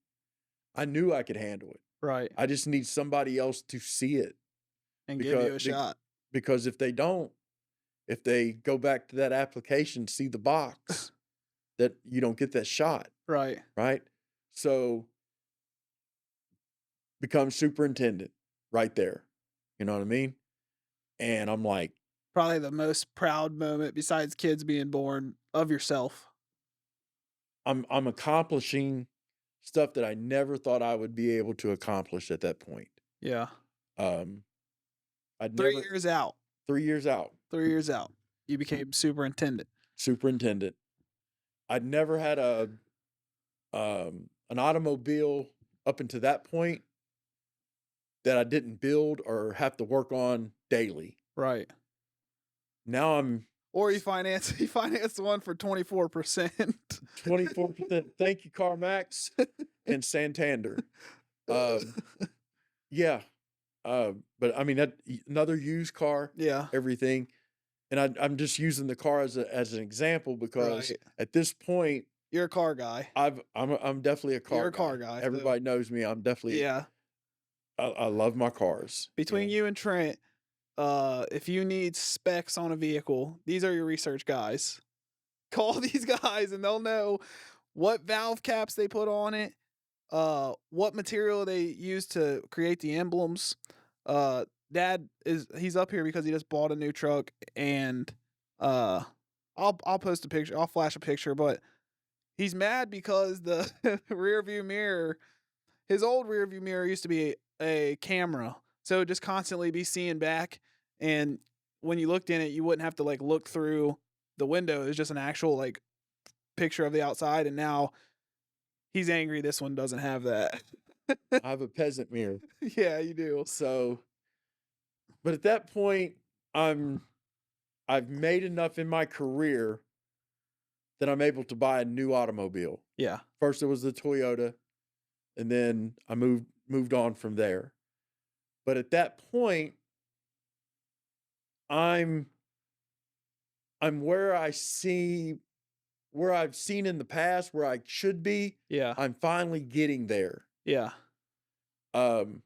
I knew I could handle it. Right. I just need somebody else to see it. And give you a shot. Because if they don't, if they go back to that application, see the box that you don't get that shot, Right. right? So become superintendent right there. You know what I mean? And I'm like, Probably the most proud moment besides kids being born of yourself. I'm accomplishing stuff that I never thought I would be able to accomplish at that point. Yeah. Um, I'd 3 never years out. 3 years out, 3 years out. You became superintendent. superintendent. I'd never had an automobile up until that point that I didn't build or have to work on daily. Right. Now I'm Or you finance one for 24%. 24%. Thank you, CarMax and Santander. Um, yeah. But I mean that another used car, Yeah. everything. And I'm just using the car as an example because Right. at this point You're a car guy. I'm definitely a car You're a guy. car guy, so Everybody knows me. I'm definitely yeah. I love my cars. Between you and Trent, if you need specs on a vehicle, these are your research guys. Call these guys and they'll know what valve caps they put on it, what material they use to create the emblems. Dad he's up here because he just bought a new truck and uh I'll post a picture, I'll flash a picture, but he's mad because the rear view mirror, his old rear view mirror used to be a camera. So it'd just constantly be seeing back, and when you looked in it, you wouldn't have to like look through the window. It was just an actual like picture of the outside, and now he's angry this one doesn't have that. I have a peasant mirror. Yeah, you do. So, but at that point, I've made enough in my career that I'm able to buy a new automobile. Yeah. First it was the Toyota, and then I moved on from there. But at that point, I'm where I've seen in the past where I should be. Yeah. I'm finally getting there. Yeah. Um,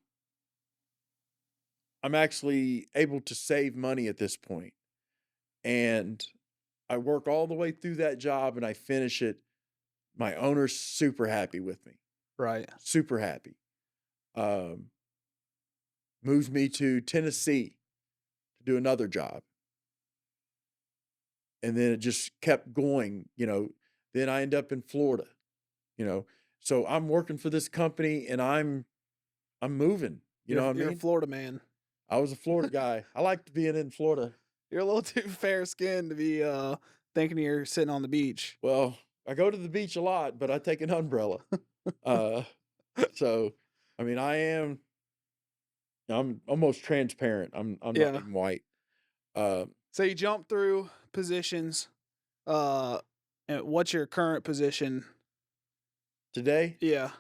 I'm actually able to save money at this point. And I work all the way through that job and I finish it. My owner's super happy with me. Right. Super happy. Um, Moves me to Tennessee to do another job. And then it just kept going, you know. Then I end up in Florida, you know. So I'm working for this company and I'm moving, you know what I You're a mean? Florida man. I was a Florida guy. I liked being in Florida. You're a little too fair skinned to be thinking you're sitting on the beach. Well, I go to the beach a lot, but I take an umbrella. Uh, so I mean, I'm almost transparent. I'm not Yeah. even white. Uh, So you jump through positions. Uh, and what's your current position? today, Yeah.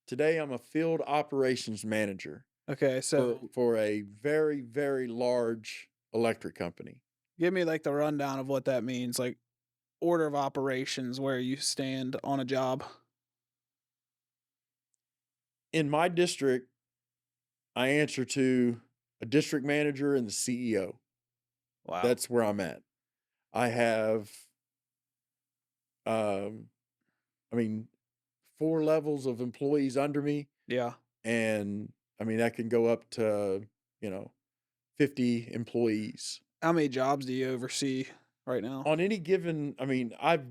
today I'm a field operations manager Okay. So for a very, very large electric company. give me like the rundown of what that means, like order of operations, where you stand on a job. In my district, I answer to a district manager and the CEO. Wow. That's where I'm at. I have, I mean, 4 levels of employees under me, Yeah. and I mean that can go up to, you know, 50 employees. How many jobs do you oversee right now? On any given, I mean, I've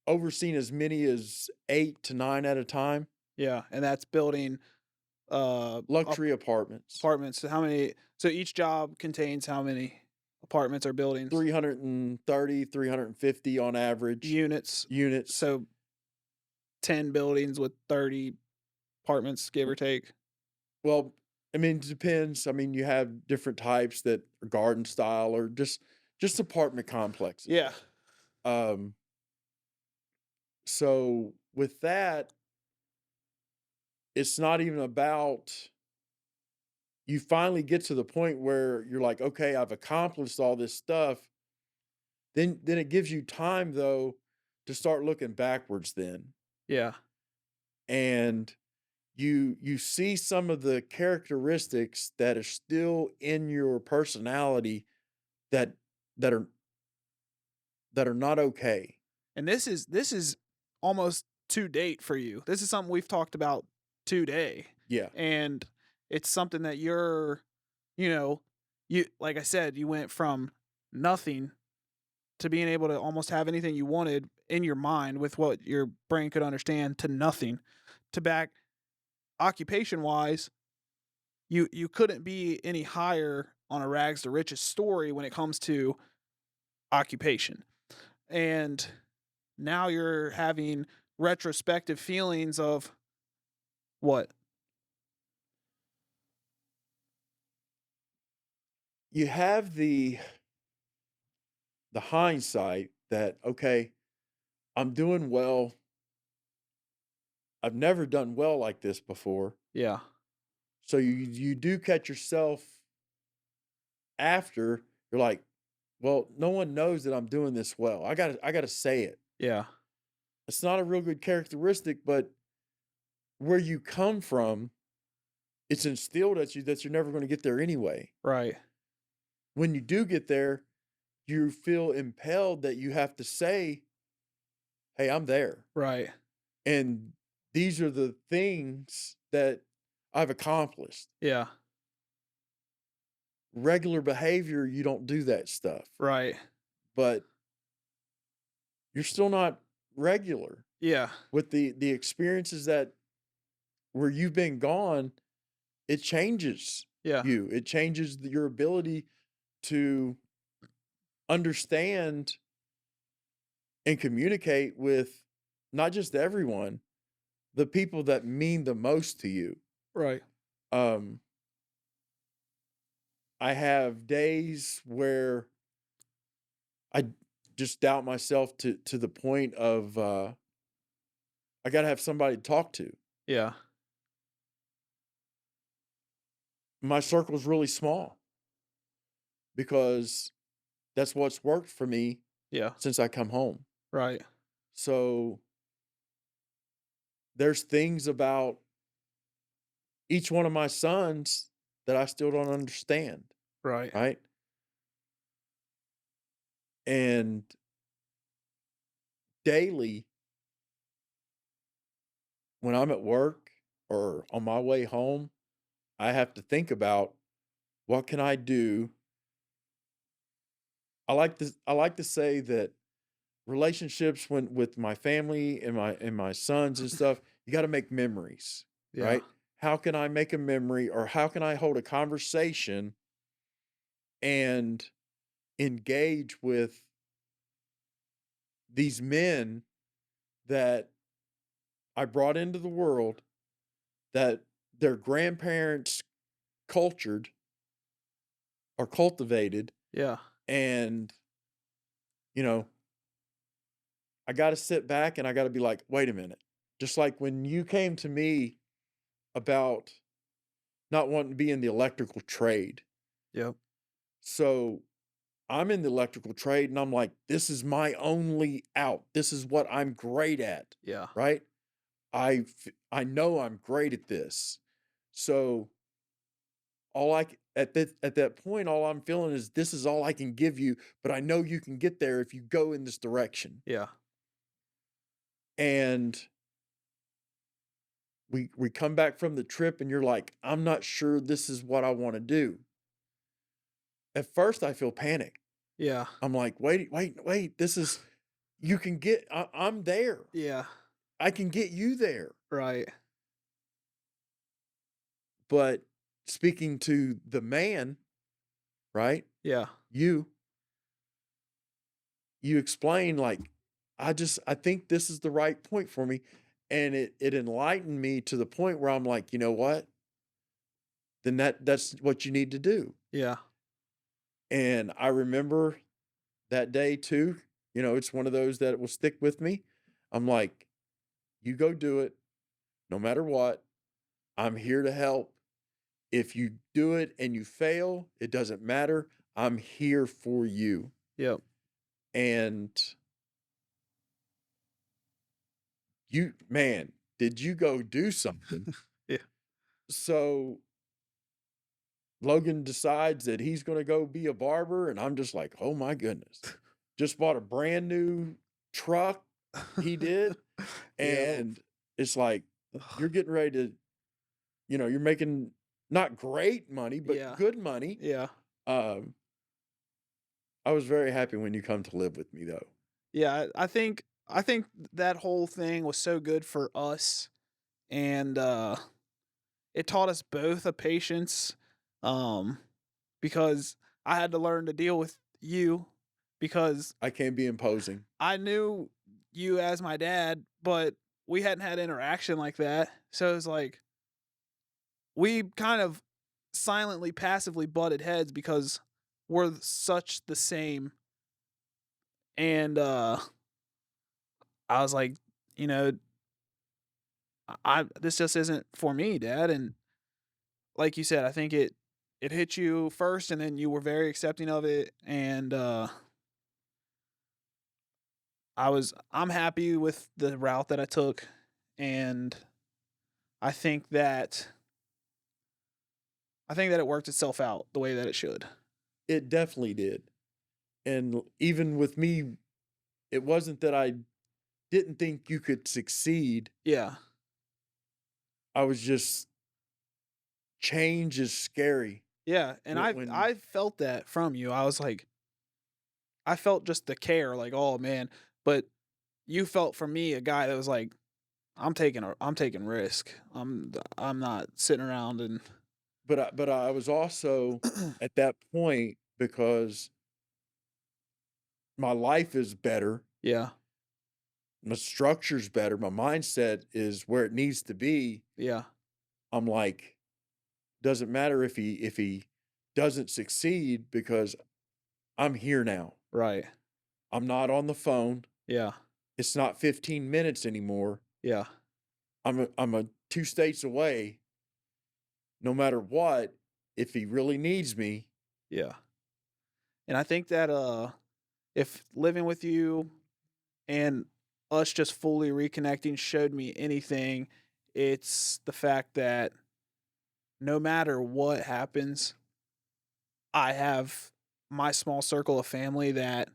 overseen as many as 8 to 9 at a time. Yeah, and that's building Luxury apartments, apartments. So how many? So each job contains how many apartments or buildings? 330, 350 on average Units. units. So 10 buildings with 30 apartments, give or take. Well, I mean, it depends. I mean, you have different types that are garden style or just apartment complexes. Yeah. Um, so with that, it's not even about you finally get to the point where you're like, okay, I've accomplished all this stuff. Then it gives you time though to start looking backwards then. Yeah. And you see some of the characteristics that are still in your personality that that are that are not okay. And this is almost to date for you. This is something we've talked about today. Yeah. And it's something that you're, you know, you like I said, you went from nothing to being able to almost have anything you wanted in your mind with what your brain could understand to nothing. To back occupation wise, you couldn't be any higher on a rags to riches story when it comes to occupation. And now you're having retrospective feelings of what? You have the hindsight that, okay, I'm doing well. I've never done well like this before. Yeah. So you do catch yourself after, you're like, well, no one knows that I'm doing this well. I gotta say it. Yeah. It's not a real good characteristic, but where you come from, it's instilled at you that you're never going to get there anyway. Right. When you do get there, you feel impelled that you have to say, hey, I'm there. Right. And these are the things that I've accomplished. Yeah. Regular behavior, you don't do that stuff, Right. but you're still not regular Yeah. with the experiences that where you've been gone. It changes Yeah. you. It changes your ability to understand and communicate with not just everyone, the people that mean the most to you. Right. Um, I have days where I just doubt myself to the point of I got to have somebody to talk to. Yeah. My circle is really small because that's what's worked for me Yeah. since I come home. Right. So there's things about each one of my sons that I still don't understand, Right. right? And daily, when I'm at work or on my way home, I have to think about what can I do. I like to say that relationships when with my family and my sons and stuff, you got to make memories, Yeah. right? How can I make a memory or how can I hold a conversation and engage with these men that I brought into the world that their grandparents cultured or cultivated, Yeah. and you know, I got to sit back and I got to be like, wait a minute. Just like when you came to me about not wanting to be in the electrical trade. Yep. So I'm in the electrical trade and I'm like, this is my only out. This is what I'm great at, Yeah. right? I know I'm great at this. So at that point, all I'm feeling is this is all I can give you, but I know you can get there if you go in this direction. Yeah. And we come back from the trip and you're like, I'm not sure this is what I want to do. At first I feel panic. Yeah. I'm like, wait, this is you can get I'm there. Yeah. I can get you there. Right. But speaking to the man, right? Yeah. You you explain like I think this is the right point for me, and it enlightened me to the point where I'm like, you know what? Then that's what you need to do. Yeah. And I remember that day too. You know, it's one of those that will stick with me. I'm like, you go do it no matter what. I'm here to help. If you do it and you fail, it doesn't matter. I'm here for you. Yep. And you, man, did you go do something? Yeah. So Logan decides that he's going to go be a barber. And I'm just like, oh my goodness. just bought a brand new truck, he did, Yeah. and it's like, you're getting ready to, you're making not great money, but Yeah. good money. Yeah. Um, I was very happy when you come to live with me, though. Yeah. I think that whole thing was so good for us, and it taught us both a patience, um, because I had to learn to deal with you because I can't be imposing. I knew you as my dad, but we hadn't had interaction like that. So it's like we kind of silently, passively butted heads because we're such the same. And I was like, you know, I this just isn't for me, Dad. And like you said, I think it hit you first, and then you were very accepting of it. And I'm happy with the route that I took, and I think that I think that it worked itself out the way that it should. It definitely did. And even with me, it wasn't that I didn't think you could succeed. Yeah. I was just change is scary. Yeah, and When I felt that from you. I was like I felt just the care, like, "Oh, man," but you felt from me a guy that was like, I'm taking risk. I'm not sitting around and" but I was also at that point because my life is better, Yeah, my structure's better, my mindset is where it needs to be. yeah, I'm like, doesn't matter if he doesn't succeed because I'm here now. right. I'm not on the phone. Yeah, It's not 15 minutes anymore. yeah, I'm a 2 states away. No matter what, if he really needs me, yeah, and I think that, if living with you and us just fully reconnecting showed me anything, it's the fact that no matter what happens, I have my small circle of family that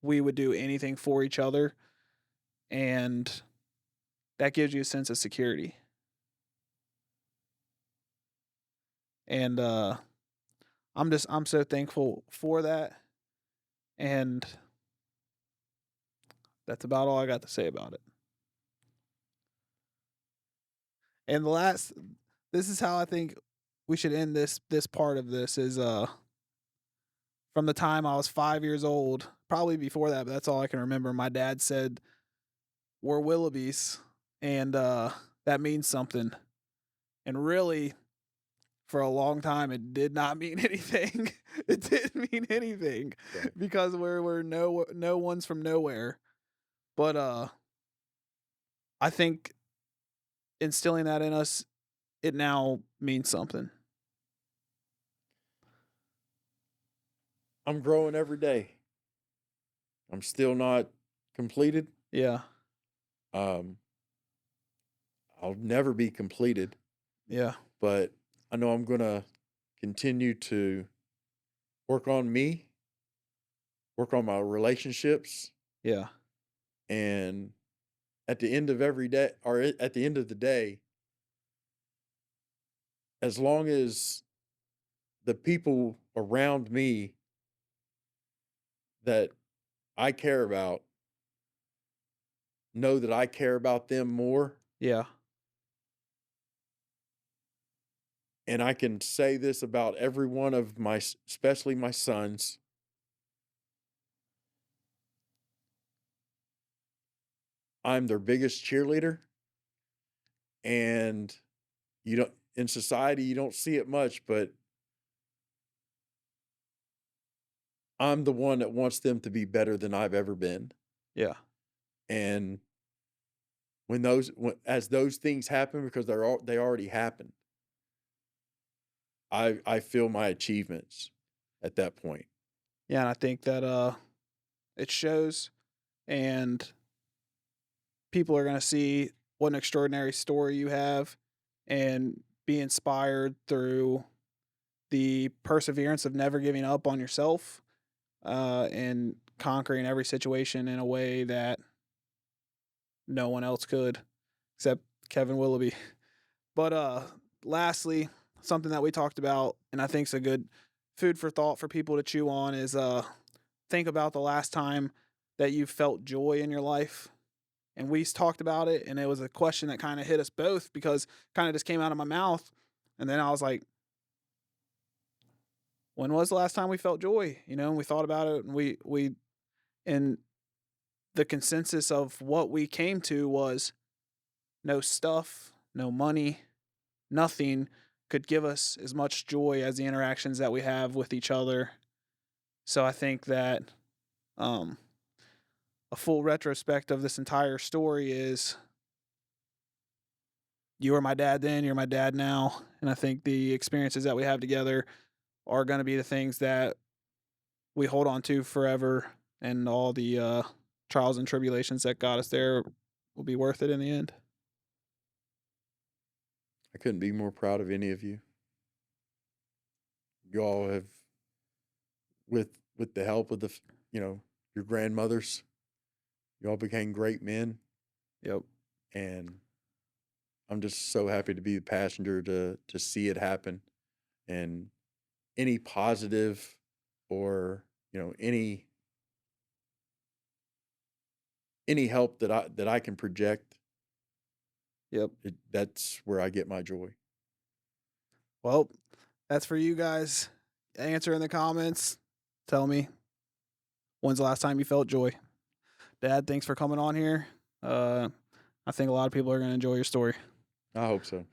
we would do anything for each other, and that gives you a sense of security. And I'm so thankful for that, and that's about all I got to say about it. And the last this is how I think we should end this part of this is from the time I was 5 years old, probably before that, but that's all I can remember. My dad said we're Willoughbys, and that means something. And really, for a long time, it did not mean anything. It didn't mean anything right. because we're no one's from nowhere. But I think instilling that in us, it now means something. I'm growing every day. I'm still not completed. Yeah, Um, I'll never be completed, yeah, but I know I'm going to continue to work on me, work on my relationships, yeah, and at the end of every day, or at the end of the day, as long as the people around me that I care about know that I care about them more, yeah, and I can say this about every one of especially my sons, I'm their biggest cheerleader. And you don't, in society, you don't see it much, but I'm the one that wants them to be better than I've ever been. yeah, And as those things happen, because they already happened, I feel my achievements at that point. yeah. And I think that it shows, and people are gonna see what an extraordinary story you have, and be inspired through the perseverance of never giving up on yourself, and conquering every situation in a way that no one else could except Kevin Willoughby. But lastly, something that we talked about and I think is a good food for thought for people to chew on is think about the last time that you felt joy in your life. And we talked about it and it was a question that kind of hit us both because kind of just came out of my mouth. And then I was like, when was the last time we felt joy? You know, and we thought about it and and the consensus of what we came to was no stuff, no money, nothing could give us as much joy as the interactions that we have with each other. So I think that um, a full retrospect of this entire story is you were my dad then, you're my dad now. And I think the experiences that we have together are going to be the things that we hold on to forever. And all the trials and tribulations that got us there will be worth it in the end. I couldn't be more proud of any of you. You all have, with the help of your grandmothers, you all became great men, Yep. and I'm just so happy to be the passenger to see it happen. And any positive or any help that I can project, Yep. that's where I get my joy. Well, that's for you guys. Answer in the comments. Tell me when's the last time you felt joy. Dad, thanks for coming on here. I think a lot of people are going to enjoy your story. I hope so.